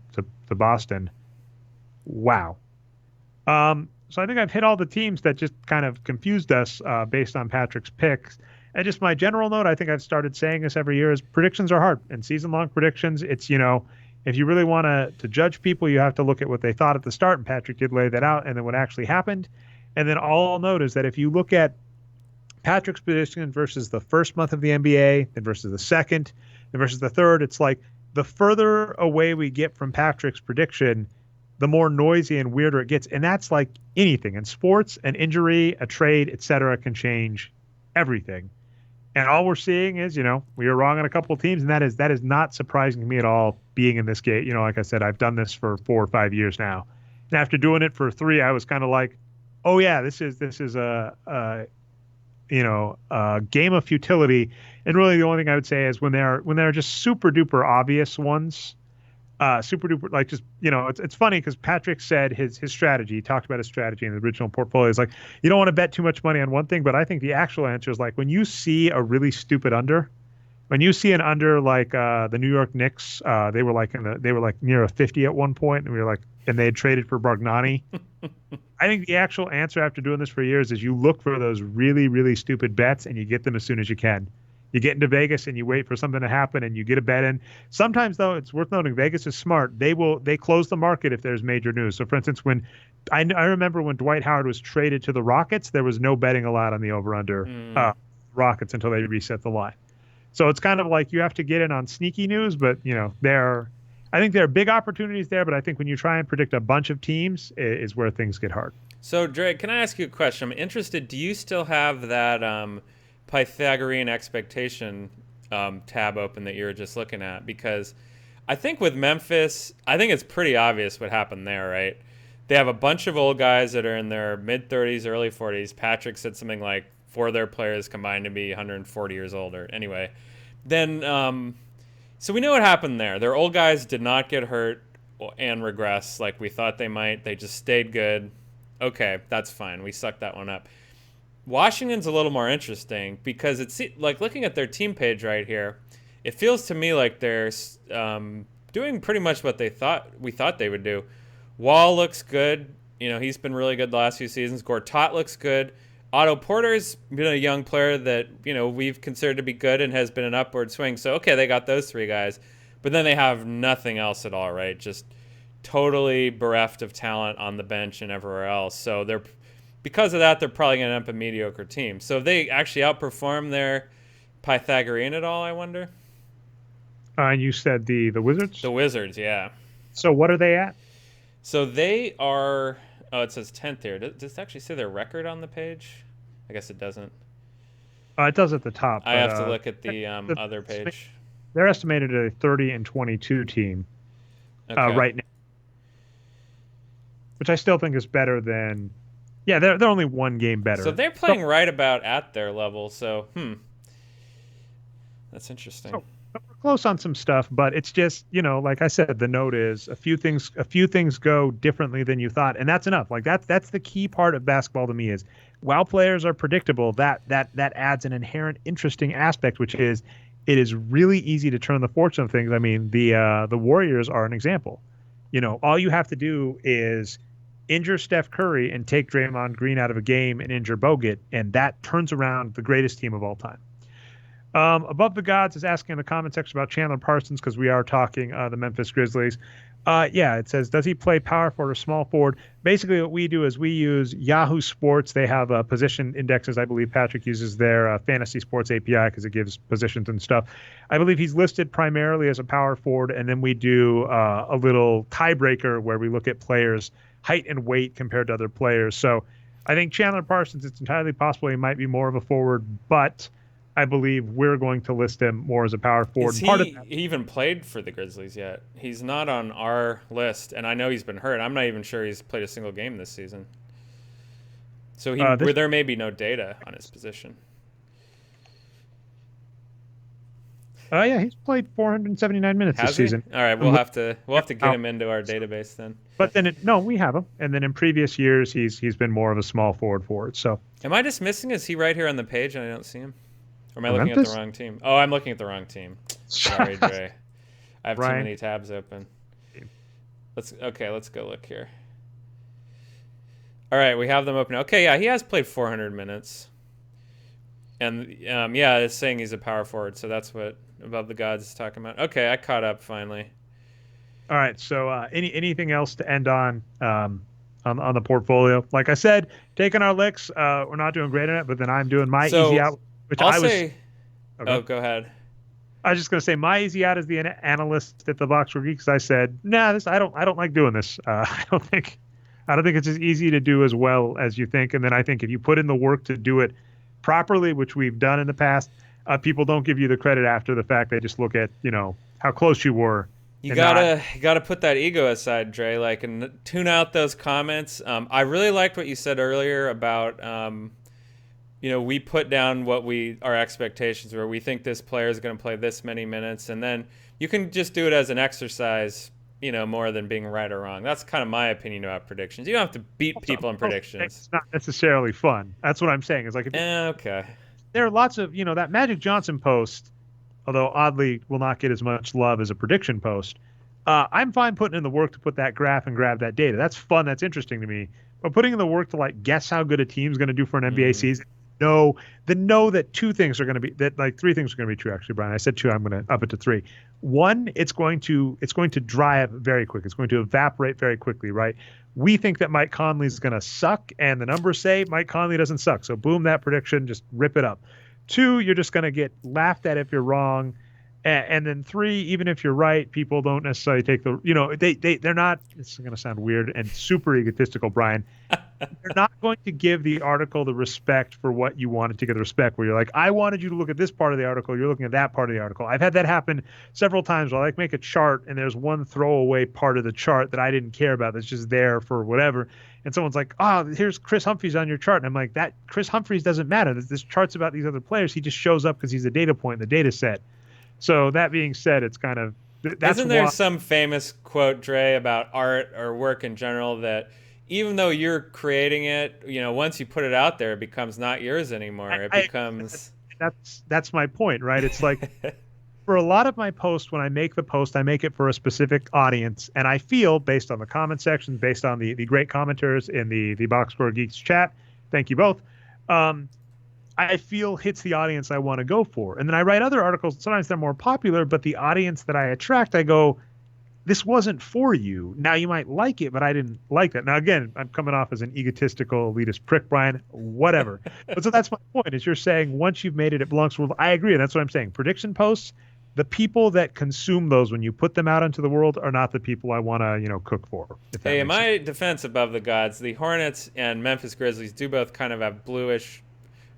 Boston. Wow. So I think I've hit all the teams that just kind of confused us based on Patrick's picks. And just my general note, I think I've started saying this every year, is predictions are hard. And season-long predictions, it's, if you really want to judge people, you have to look at what they thought at the start. And Patrick did lay that out, and then what actually happened. And then all I'll note is that if you look at Patrick's prediction versus the first month of the NBA, then versus the second, then versus the third, it's like the further away we get from Patrick's prediction, the more noisy and weirder it gets. And that's like anything in sports, an injury, a trade, etc., can change everything. And all we're seeing is, we were wrong on a couple of teams, and that is not surprising to me at all. Being in this game, like I said, I've done this for 4 or 5 years now, and after doing it for 3, I was kind of like, oh yeah, this is a game of futility. And really, the only thing I would say is when they're just super duper obvious ones, super duper like just it's funny because Patrick said his strategy. He talked about his strategy in the original portfolio. It's like you don't want to bet too much money on one thing, but I think the actual answer is like when you see a really stupid under, when you see an under like the New York Knicks, they were like near a 50 at one point, and we were like, and they had traded for Bargnani. I think the actual answer after doing this for years is you look for those really, really stupid bets and you get them as soon as you can. You get into Vegas and you wait for something to happen and you get a bet in. Sometimes, though, it's worth noting Vegas is smart. They close the market if there's major news. So, for instance, when I remember when Dwight Howard was traded to the Rockets, there was no betting allowed on the over/under Rockets until they reset the line. So it's kind of like you have to get in on sneaky news, but I think there are big opportunities there, but I think when you try and predict a bunch of teams is where things get hard. So, Dre, can I ask you a question? I'm interested. Do you still have that Pythagorean expectation tab open that you were just looking at? Because I think with Memphis, I think it's pretty obvious what happened there, right? They have a bunch of old guys that are in their mid-30s, early 40s. Patrick said something like 4 of their players combined to be 140 years older. Anyway, then so we know what happened there. Their old guys did not get hurt and regress like we thought they might. They just stayed good. Okay, that's fine. We sucked that one up. Washington's a little more interesting because it's like looking at their team page right here. it feels to me like they're doing pretty much what we thought they would do. Wall looks good. He's been really good the last few seasons. Gortat looks good. Otto Porter's been a young player that, we've considered to be good and has been an upward swing. So, okay, they got those three guys. But then they have nothing else at all, right? Just totally bereft of talent on the bench and everywhere else. So because of that, they're probably going to end up a mediocre team. So if they actually outperform their Pythagorean at all, I wonder? And you said the Wizards? The Wizards, yeah. So what are they at? So they are... Oh, it says 10th here. Does it actually say their record on the page? I guess it doesn't. It does at the top. I have to look at the other page. They're estimated a 30-22 team right now, which I still think is better than. Yeah, they're only one game better. So they're playing right about at their level. So that's interesting. So we're close on some stuff, but it's just like I said, the note is a few things go differently than you thought, and that's enough. Like that's the key part of basketball to me is while players are predictable, that adds an inherent interesting aspect, which is it is really easy to turn the fortune of things. I mean, the Warriors are an example. All you have to do is injure Steph Curry and take Draymond Green out of a game and injure Bogut, and that turns around the greatest team of all time. Above the Gods is asking in the comment section about Chandler Parsons because we are talking the Memphis Grizzlies. It says, does he play power forward or small forward? Basically, what we do is we use Yahoo Sports. They have position indexes. I believe Patrick uses their Fantasy Sports API because it gives positions and stuff. I believe he's listed primarily as a power forward, and then we do a little tiebreaker where we look at players' height and weight compared to other players. So I think Chandler Parsons, it's entirely possible he might be more of a forward, but I believe we're going to list him more as a power forward. He even played for the Grizzlies yet? He's not on our list, and I know he's been hurt. I'm not even sure he's played a single game this season. So there may be no data on his position. Yeah, he's played 479 minutes this season. All right, we'll have to get him into our database then. But then we have him, and then in previous years he's been more of a small forward. So am I just missing? Is he right here on the page and I don't see him? Or am I looking at the wrong team? Oh, I'm looking at the wrong team. Sorry, Dre. I have too many tabs open. Let's go look here. All right, we have them open. Okay, yeah, he has played 400 minutes. And it's saying he's a power forward, so that's what Above the Gods is talking about. Okay, I caught up finally. All right, so anything else to end on the portfolio? Like I said, taking our licks, we're not doing great on it, but then I'm doing my easy out. Which I'll say. Okay. Oh, go ahead. I was just going to say my easy out as the analyst at the Boxscore Geeks. I said, I don't like doing this. I don't think it's as easy to do as well as you think. And then I think if you put in the work to do it properly, which we've done in the past, people don't give you the credit after the fact. They just look at how close you were. You gotta put that ego aside, Dre. And tune out those comments. I really liked what you said earlier about. We put down what our expectations were. We think this player is going to play this many minutes, and then you can just do it as an exercise, more than being right or wrong. That's kind of my opinion about predictions. You don't have to beat people in predictions. It's not necessarily fun. That's what I'm saying. It's like okay. There are lots of that Magic Johnson post, although oddly will not get as much love as a prediction post. I'm fine putting in the work to put that graph and grab that data. That's fun. That's interesting to me. But putting in the work to guess how good a team's going to do for an NBA season. Know that three things are going to be true. Actually, Brian, I said two. I'm going to up it to three. One, it's going to dry up very quick. It's going to evaporate very quickly, right? We think that Mike Conley is going to suck, and the numbers say Mike Conley doesn't suck. So boom, that prediction, just rip it up. Two, you're just going to get laughed at if you're wrong. And then three, even if you're right, people don't necessarily take they're not, it's going to sound weird and super egotistical, Brian. They're not going to give the article the respect for what you wanted to get the respect, where you're like, I wanted you to look at this part of the article. You're looking at that part of the article. I've had that happen several times where I make a chart and there's one throwaway part of the chart that I didn't care about that's just there for whatever. And someone's like, oh, here's Chris Humphries on your chart. And I'm like, that Chris Humphries doesn't matter. This chart's about these other players. He just shows up because he's a data point in the data set. So that being said, it's kind of isn't there some famous quote, Dre, about art or work in general that even though you're creating it, once you put it out there, it becomes not yours anymore. It becomes that's my point, right? It's like for a lot of my posts, when I make the post, I make it for a specific audience. And I feel, based on the comment sections, based on the great commenters in the Boxscore Geeks chat, thank you both, I feel hits the audience I want to go for. And then I write other articles. Sometimes they're more popular, but the audience that I attract, I go, this wasn't for you. Now you might like it, but I didn't like that. Now, again, I'm coming off as an egotistical elitist prick, Brian, whatever. But so that's my point, is you're saying once you've made it, it belongs to the world. I agree. And that's what I'm saying. Prediction posts, the people that consume those when you put them out into the world are not the people I want to, cook for. Hey, in my defense above the gods, the Hornets and Memphis Grizzlies do both kind of have bluish,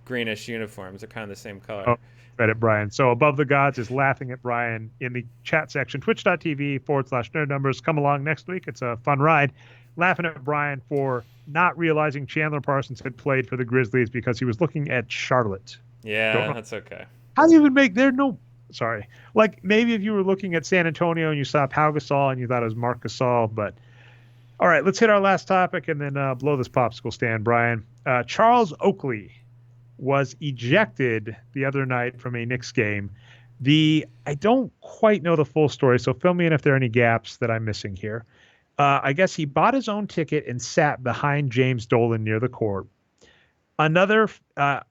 greenish uniforms. They're kind of the same color. Oh, credit Brian. So Above the Gods is laughing at Brian in the chat section, twitch.tv/nerd numbers. Come along next week. It's a fun ride. Laughing at Brian for not realizing Chandler Parsons had played for the Grizzlies because he was looking at Charlotte. Yeah, that's okay. How do you even make sorry. Like maybe if you were looking at San Antonio and you saw Pau Gasol and you thought it was Marc Gasol, but all right, let's hit our last topic and then blow this popsicle stand, Brian. Charles Oakley was ejected the other night from a Knicks game. I don't quite know the full story, so fill me in if there are any gaps that I'm missing here. I guess he bought his own ticket and sat behind James Dolan near the court.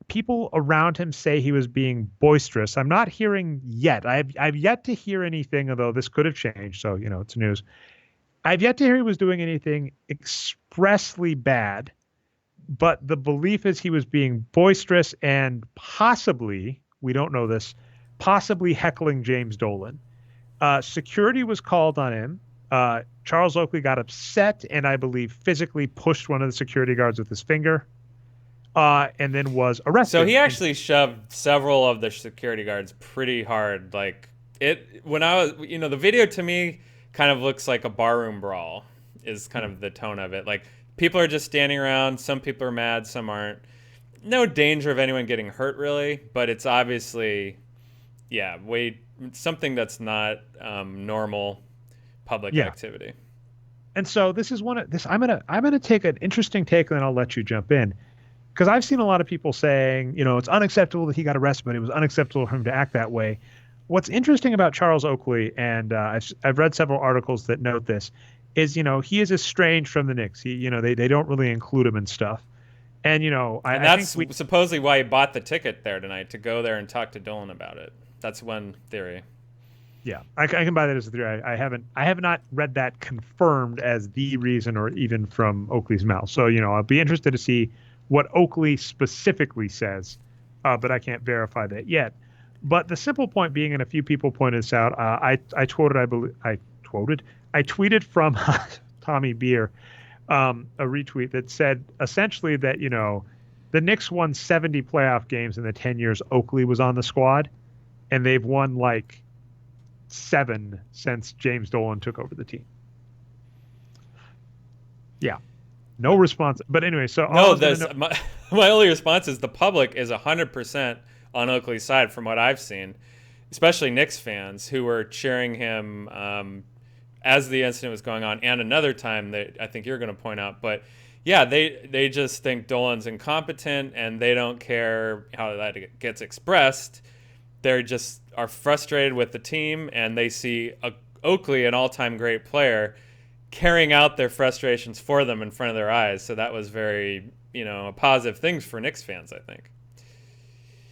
People around him say he was being boisterous. I'm not hearing yet. I've yet to hear anything, although this could have changed, so, it's news. I've yet to hear he was doing anything expressly bad. But the belief is he was being boisterous and possibly, we don't know this, possibly heckling James Dolan. Security was called on him. Charles Oakley got upset and I believe physically pushed one of the security guards with his finger and then was arrested. So he actually shoved several of the security guards pretty hard. Like when I was, the video to me kind of looks like a barroom brawl is kind of the tone of it. Like, people are just standing around. Some people are mad, some aren't. No danger of anyone getting hurt, really, but it's obviously, something that's not normal public activity. And so this is I'm gonna take an interesting take, and then I'll let you jump in, because I've seen a lot of people saying, it's unacceptable that he got arrested, but it was unacceptable for him to act that way. What's interesting about Charles Oakley, and I've read several articles that note this, is, he is estranged from the Knicks. He, they don't really include him and stuff. And, and that's supposedly why he bought the ticket there tonight, to go there and talk to Dolan about it. That's one theory. Yeah, I can buy that as a theory. I have not read that confirmed as the reason or even from Oakley's mouth. So, I'll be interested to see what Oakley specifically says, but I can't verify that yet. But the simple point being, and a few people pointed this out, I tweeted from Tommy Beer a retweet that said essentially that, the Knicks won 70 playoff games in the 10 years Oakley was on the squad, and they've won like 7 since James Dolan took over the team. Yeah. No response. But anyway, so my only response is the public is 100% on Oakley's side from what I've seen, especially Knicks fans who were cheering him as the incident was going on, and another time that I think you're going to point out. But yeah, they just think Dolan's incompetent, and they don't care how that gets expressed. They just are frustrated with the team, and they see Oakley, an all-time great player, carrying out their frustrations for them in front of their eyes. So that was very, a positive thing for Knicks fans, I think.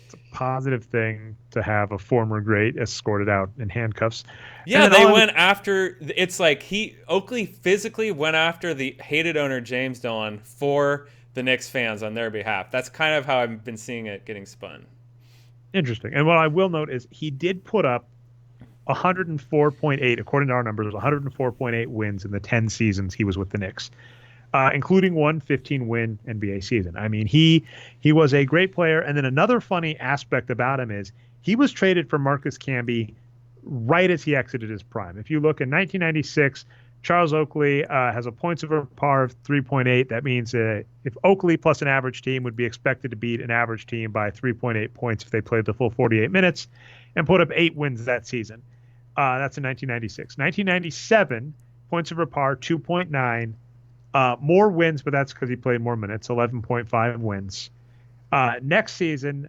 It's a positive thing to have a former great escorted out in handcuffs. Yeah, they went after. It's like Oakley physically went after the hated owner James Dolan for the Knicks fans on their behalf. That's kind of how I've been seeing it getting spun. Interesting. And what I will note is he did put up 104.8, according to our numbers, 104.8 wins in the 10 seasons he was with the Knicks, including one 15-win NBA season. I mean, he was a great player. And then another funny aspect about him is he was traded for Marcus Camby right as he exited his prime. If you look in 1996, Charles Oakley has a points over par of 3.8. That means if Oakley plus an average team would be expected to beat an average team by 3.8 points if they played the full 48 minutes, and put up 8 wins that season. That's in 1996. 1997, points over par, 2.9. More wins, but that's because he played more minutes, 11.5 wins. Next season,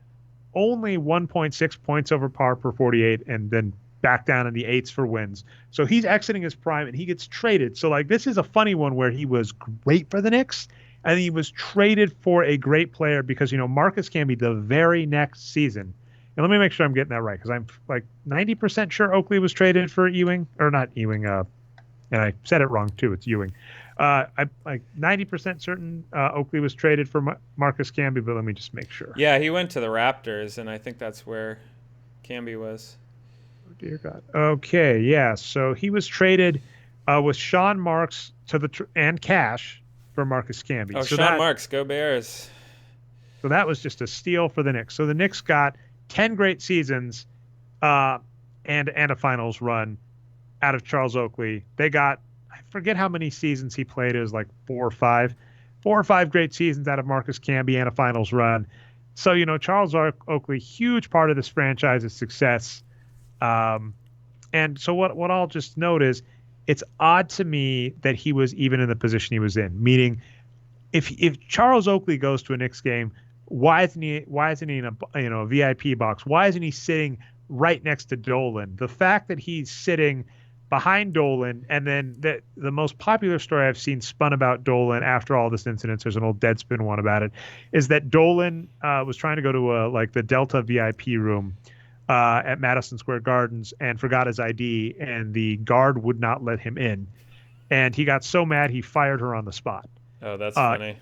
only 1.6 points over par per 48, and then back down in the eights for wins. So he's exiting his prime and he gets traded. So like this is a funny one where he was great for the Knicks and he was traded for a great player because Marcus Camby the very next season. And let me make sure I'm getting that right because I'm like 90% sure Oakley was traded for Ewing or not Ewing. And I said it wrong too. It's Ewing. I'm like 90% certain Oakley was traded for Marcus Camby, but let me just make sure. Yeah, he went to the Raptors, and I think that's where Camby was. Oh, dear God. Okay, yeah. So he was traded with Sean Marks and cash for Marcus Camby. Oh, So Sean Marks, go Bears. so that was just a steal for the Knicks. So the Knicks got 10 great seasons uh, and a finals run out of Charles Oakley. They got, I forget how many seasons he played. It was like 4 or 5 great seasons out of Marcus Camby and a finals run. So, Charles Oakley, huge part of this franchise's success. And so what I'll just note is it's odd to me that he was even in the position he was in, meaning if Charles Oakley goes to a Knicks game, why isn't he in a VIP box? Why isn't he sitting right next to Dolan? The fact that he's sitting behind Dolan, and then the most popular story I've seen spun about Dolan after all this incident, there's an old Deadspin one about it, is that Dolan was trying to go to like the Delta VIP room at Madison Square Gardens and forgot his ID, and the guard would not let him in, and he got so mad he fired her on the spot. Oh, that's funny.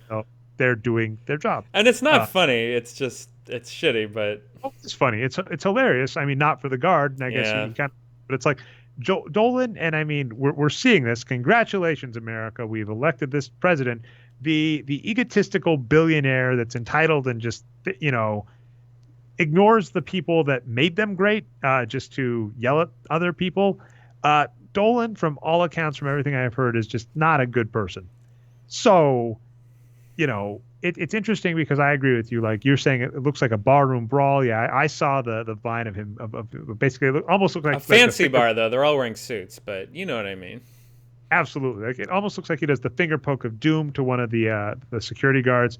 They're doing their job, and it's not funny. It's just it's shitty, but it's funny. It's hilarious. I mean, not for the guard, and I guess Yeah. he kind of, but it's like Dolan, and I mean, we're seeing this. Congratulations, America. We've elected this president, the egotistical billionaire that's entitled and just ignores the people that made them great, just to yell at other people. Dolan, from all accounts, from everything I've heard, is just not a good person. So, it's interesting because I agree with you. Like you're saying, it looks like a barroom brawl. Yeah, I saw the vine of him of basically almost looked like a fancy like bar though. They're all wearing suits, but you know what I mean. Absolutely, like it almost looks like he does the finger poke of doom to one of the security guards.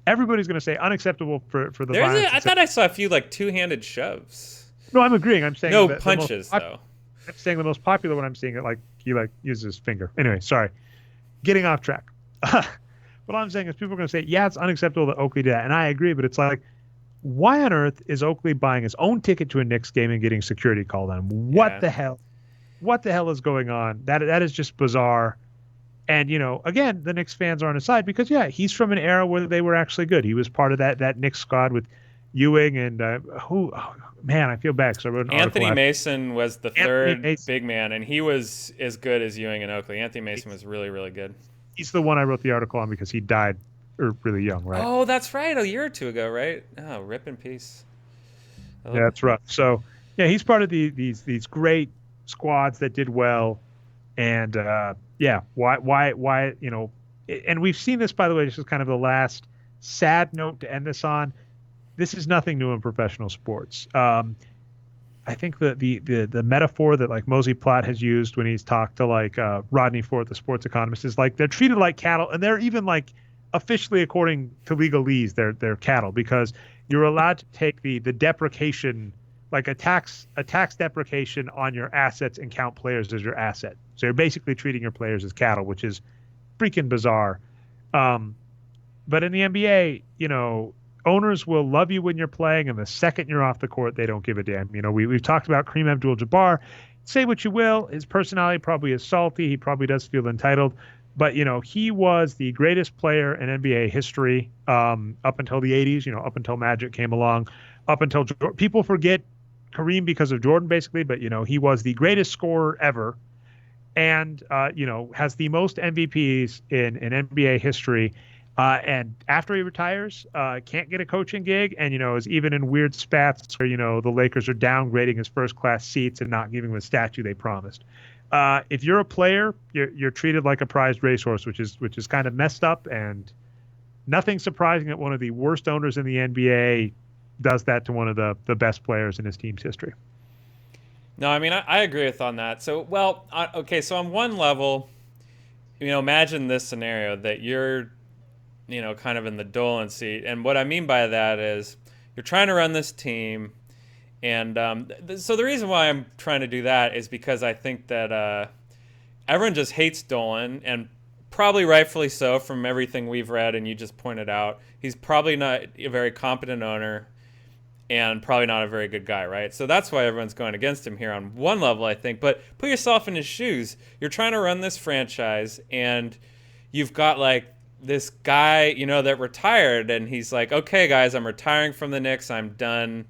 Everybody's going to say unacceptable for the violence. I thought I saw a few like two-handed shoves. No, I'm agreeing. I'm saying no punches though. I'm saying the most popular one I'm seeing it like he uses his finger. Anyway, sorry, getting off track. What I'm saying is people are going to say, yeah, it's unacceptable that Oakley did that. And I agree, but it's like, why on earth is Oakley buying his own ticket to a Knicks game and getting security called on him? What the hell? What the hell is going on? That is just bizarre. And, again, the Knicks fans are on his side because, yeah, he's from an era where they were actually good. He was part of that Knicks squad with Ewing and man, I feel bad because I wrote an Anthony article. Mason was the third big man, and he was as good as Ewing and Oakley. Anthony Mason was really, really good. He's the one I wrote the article on because he died really young, right? Oh, that's right. A year or two ago, right? Oh, rip in peace. Yeah, that's rough. So, yeah, he's part of these great squads that did well. And, why, and we've seen this, by the way, this is kind of the last sad note to end this on. This is nothing new in professional sports. I think the metaphor that like Mosey Platt has used when he's talked to like Rodney Ford, the sports economist, is like they're treated like cattle, and they're even like officially, according to legalese, they're cattle because you're allowed to take the deprecation, like a tax deprecation on your assets and count players as your asset. So you're basically treating your players as cattle, which is freaking bizarre. But in the NBA, owners will love you when you're playing, and the second you're off the court, they don't give a damn. We've talked about Kareem Abdul-Jabbar. Say what you will, his personality probably is salty. He probably does feel entitled, but he was the greatest player in NBA history up until the '80s. Up until Magic came along, up until people forget Kareem because of Jordan, basically. But he was the greatest scorer ever, and has the most MVPs in NBA history. And after he retires, can't get a coaching gig, and is even in weird spats where the Lakers are downgrading his first-class seats and not giving him a statue they promised. If you're a player, you're treated like a prized racehorse, which is kind of messed up, and nothing surprising that one of the worst owners in the NBA does that to one of the best players in his team's history. No, I mean I agree with on that. So okay, so on one level, imagine this scenario that you're kind of in the Dolan seat. And what I mean by that is you're trying to run this team And so the reason why I'm trying to do that is because I think that everyone just hates Dolan, and probably rightfully so from everything we've read and you just pointed out. He's probably not a very competent owner and probably not a very good guy, right? So that's why everyone's going against him here on one level, I think. But put yourself in his shoes. You're trying to run this franchise, and you've got like this guy, that retired, and he's like, okay, guys, I'm retiring from the Knicks. I'm done.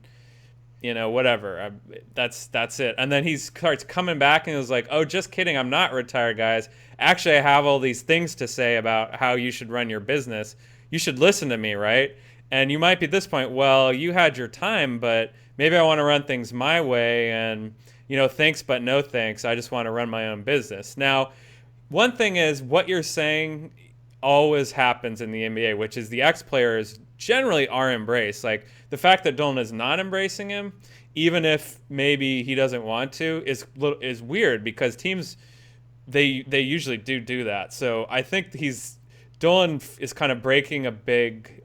Whatever. That's it. And then he starts coming back and was like, oh, just kidding. I'm not retired, guys. Actually, I have all these things to say about how you should run your business. You should listen to me, right? And you might be at this point, well, you had your time, but maybe I want to run things my way. And, thanks, but no thanks. I just want to run my own business. Now, one thing is what you're saying always happens in the NBA, which is the ex-players generally are embraced. Like the fact that Dolan is not embracing him, even if maybe he doesn't want to, is weird because teams, they usually do that. So I think Dolan is kind of breaking a big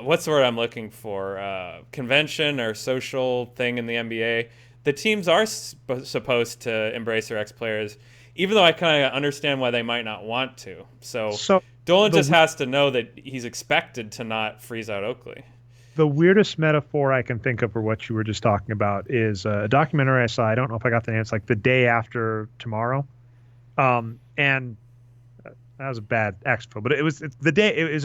what's the word I'm looking for? Convention or social thing in the NBA. The teams are supposed to embrace their ex-players, even though I kind of understand why they might not want to. So Dolan just has to know that he's expected to not freeze out Oakley. The weirdest metaphor I can think of for what you were just talking about is a documentary I saw. I don't know if I got the name. It's like The Day After Tomorrow. And that was a bad accent, but it was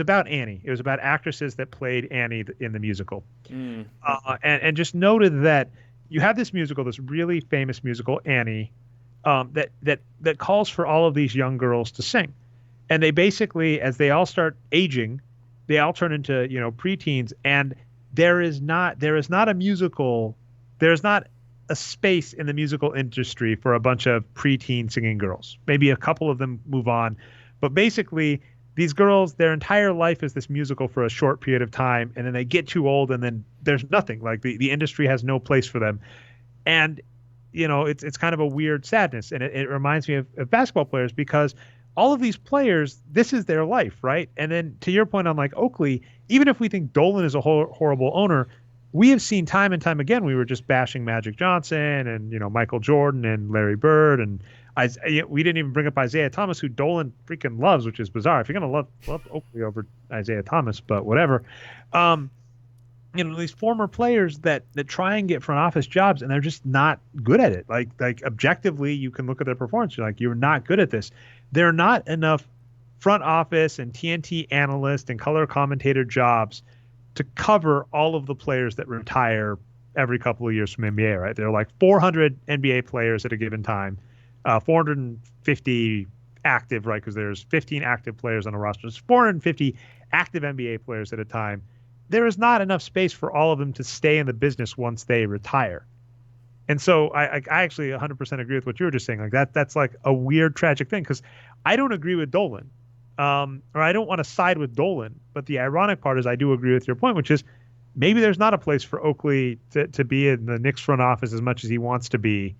about Annie. It was about actresses that played Annie in the musical, and just noted that you have this musical, this really famous musical, Annie, that calls for all of these young girls to sing, and they basically, as they all start aging, they all turn into preteens, and there is not a musical, there is not a space in the musical industry for a bunch of preteen singing girls. Maybe a couple of them move on. But basically, these girls, their entire life is this musical for a short period of time, and then they get too old, and then there's nothing. Like the industry has no place for them, and it's kind of a weird sadness, and it reminds me of basketball players because all of these players, this is their life, right? And then to your point on like Oakley, even if we think Dolan is a horrible owner, we have seen time and time again. We were just bashing Magic Johnson and Michael Jordan and Larry Bird and. We didn't even bring up Isaiah Thomas, who Dolan freaking loves, which is bizarre. If you're going to love Oakley over Isaiah Thomas, but whatever. These former players that try and get front office jobs, and they're just not good at it. Like objectively, you can look at their performance. You're like, you're not good at this. There are not enough front office and TNT analyst and color commentator jobs to cover all of the players that retire every couple of years from NBA, right? There are like 400 NBA players at a given time. 450 active, right? Because there's 15 active players on a roster. There's 450 active NBA players at a time. There is not enough space for all of them to stay in the business once they retire. And so I actually 100% agree with what you were just saying. Like that's like a weird, tragic thing because I don't agree with Dolan, or I don't want to side with Dolan. But the ironic part is I do agree with your point, which is maybe there's not a place for Oakley to be in the Knicks front office as much as he wants to be.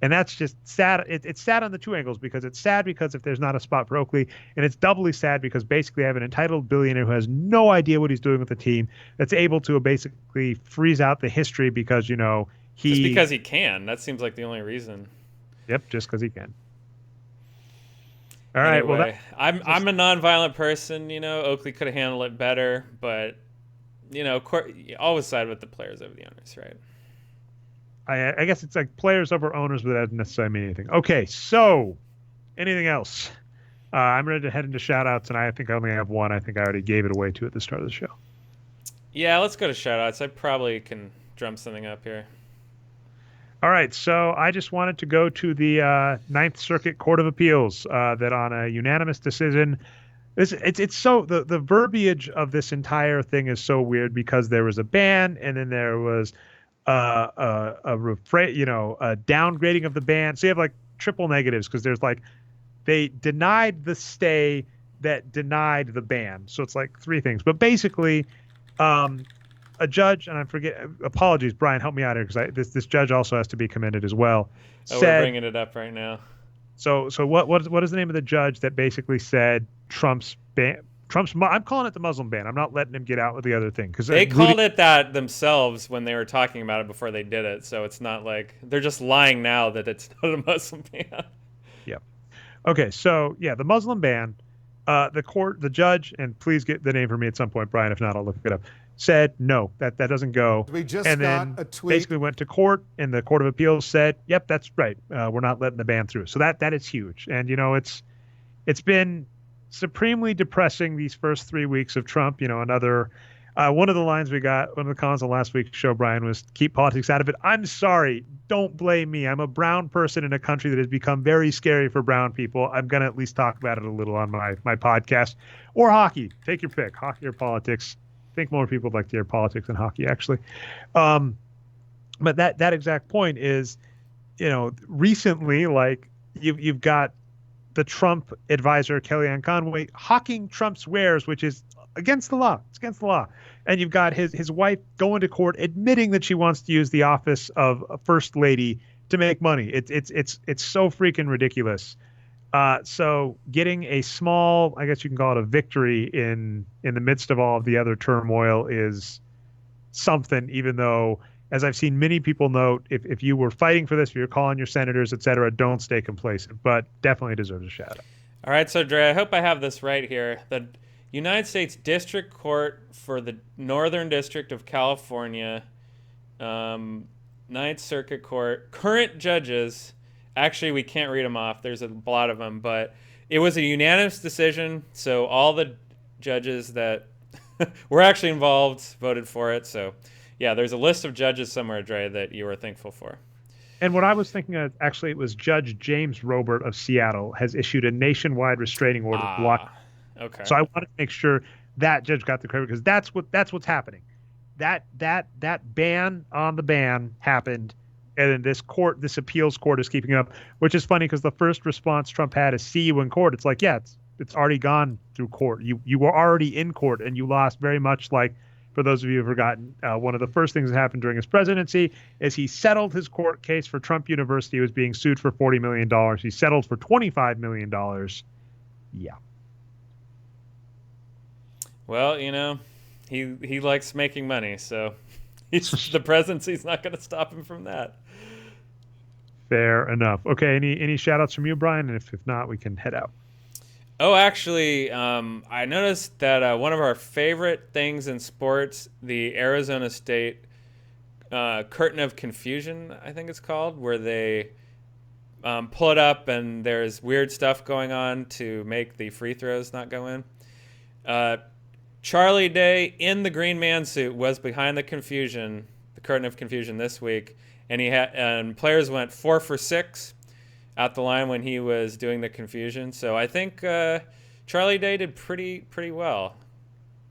And that's just sad. It's sad on the two angles because it's sad because if there's not a spot for Oakley, and it's doubly sad because basically I have an entitled billionaire who has no idea what he's doing with the team that's able to basically freeze out the history because, just because he can. That seems like the only reason. Yep, just because he can. All right. Anyway, well, I'm a nonviolent person. Oakley could have handled it better, but always side with the players over the owners, right? I guess it's like players over owners, but that doesn't necessarily mean anything. Okay, so anything else? I'm ready to head into shout-outs, and I think I only have one. I think I already gave it away at the start of the show. Yeah, let's go to shout-outs. I probably can drum something up here. All right, so I just wanted to go to the Ninth Circuit Court of Appeals that on a unanimous decision. It's so the verbiage of this entire thing is so weird because there was a ban, and then there was a downgrading of the ban. So you have like triple negatives because there's like they denied the stay that denied the ban. So it's like three things. But basically, a judge, and I forget. Apologies, Brian, help me out here because this judge also has to be commended as well. We're bringing it up right now. So what is the name of the judge that basically said Trump's ban? I'm calling it the Muslim ban. I'm not letting him get out with the other thing because They called it that themselves when they were talking about it before they did it. So it's not like they're just lying now that it's not a Muslim ban. Yeah. Okay. So yeah, the Muslim ban. The judge, and please get the name for me at some point, Brian. If not, I'll look it up. Said no, that doesn't go. We just and got then a tweet. Basically went to court, and the Court of Appeals said, "Yep, that's right. We're not letting the ban through." So that is huge. And it's been supremely depressing these first 3 weeks of Trump. Another one of the lines we got, one of the comments on last week's show, Brian, was keep politics out of it. I'm sorry. Don't blame me. I'm a brown person in a country that has become very scary for brown people. I'm going to at least talk about it a little on my podcast. Or hockey. Take your pick. Hockey or politics. I think more people like to hear politics than hockey, actually. But that exact point is, recently, like you've got the Trump advisor, Kellyanne Conway, hawking Trump's wares, which is against the law. It's against the law. And you've got his wife going to court admitting that she wants to use the office of a first lady to make money. It's so freaking ridiculous. So getting a small, I guess you can call it a victory in the midst of all of the other turmoil is something, even though, as I've seen many people note, if you were fighting for this, if you're calling your senators, et cetera, don't stay complacent, but definitely deserves a shout out. All right. So Dre, I hope I have this right here. The United States District Court for the Northern District of California, Ninth Circuit Court, current judges. Actually, we can't read them off. There's a lot of them, but it was a unanimous decision. So all the judges that were actually involved voted for it. So yeah, there's a list of judges somewhere, Dre, that you were thankful for. And what I was thinking of, actually, it was Judge James Robert of Seattle has issued a nationwide restraining order blocking. Okay. So I wanted to make sure that judge got the credit because that's what's happening. That ban on the ban happened, and then this appeals court is keeping up, which is funny because the first response Trump had is "see you in court." It's like, yeah, it's already gone through court. You were already in court and you lost. Very much like, for those of you who've forgotten, one of the first things that happened during his presidency is he settled his court case for Trump University. He was being sued for $40 million. He settled for $25 million. Yeah. Well, he likes making money, so the presidency's not going to stop him from that. Fair enough. Okay, any shout outs from you, Brian? And if not, we can head out. Oh, actually, I noticed that one of our favorite things in sports, the Arizona State Curtain of Confusion, I think it's called, where they pull it up and there's weird stuff going on to make the free throws not go in. Charlie Day in the green man suit was behind the Curtain of Confusion this week, and players went 4 for 6 at the line when he was doing the confusion. So I think Charlie Day did pretty well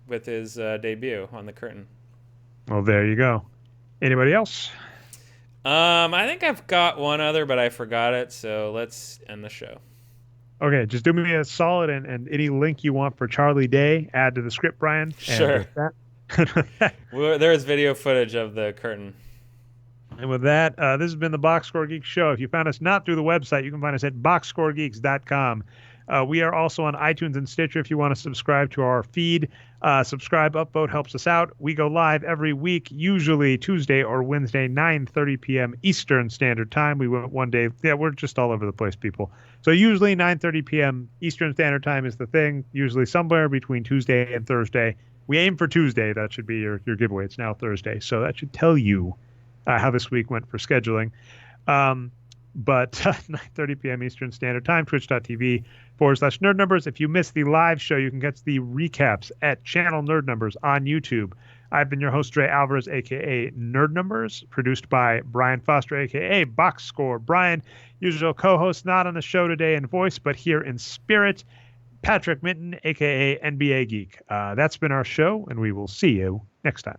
with his debut on the curtain. Well, there you go. Anybody else? I think I've got one other, but I forgot it. So let's end the show. Okay, just do me a solid and any link you want for Charlie Day, add to the script, Brian. Sure. There's video footage of the curtain. And with that, this has been the Boxscore Geeks show. If you found us not through the website, you can find us at boxscoregeeks.com. We are also on iTunes and Stitcher if you want to subscribe to our feed. Subscribe, upvote helps us out. We go live every week, usually Tuesday or Wednesday, 9:30 p.m. Eastern Standard Time. We went one day. Yeah, we're just all over the place, people. So usually 9:30 p.m. Eastern Standard Time is the thing, usually somewhere between Tuesday and Thursday. We aim for Tuesday. That should be your giveaway. It's now Thursday. So that should tell you how this week went for scheduling. But 9:30 p.m. Eastern Standard Time, twitch.tv/Nerd Numbers. If you missed the live show, you can catch the recaps at Channel Nerd Numbers on YouTube. I've been your host, Dre Alvarez, a.k.a. Nerd Numbers, produced by Brian Foster, a.k.a. Boxscore. Brian, usual co-host, not on the show today in voice, but here in spirit, Patrick Minton, a.k.a. NBA Geek. That's been our show, and we will see you next time.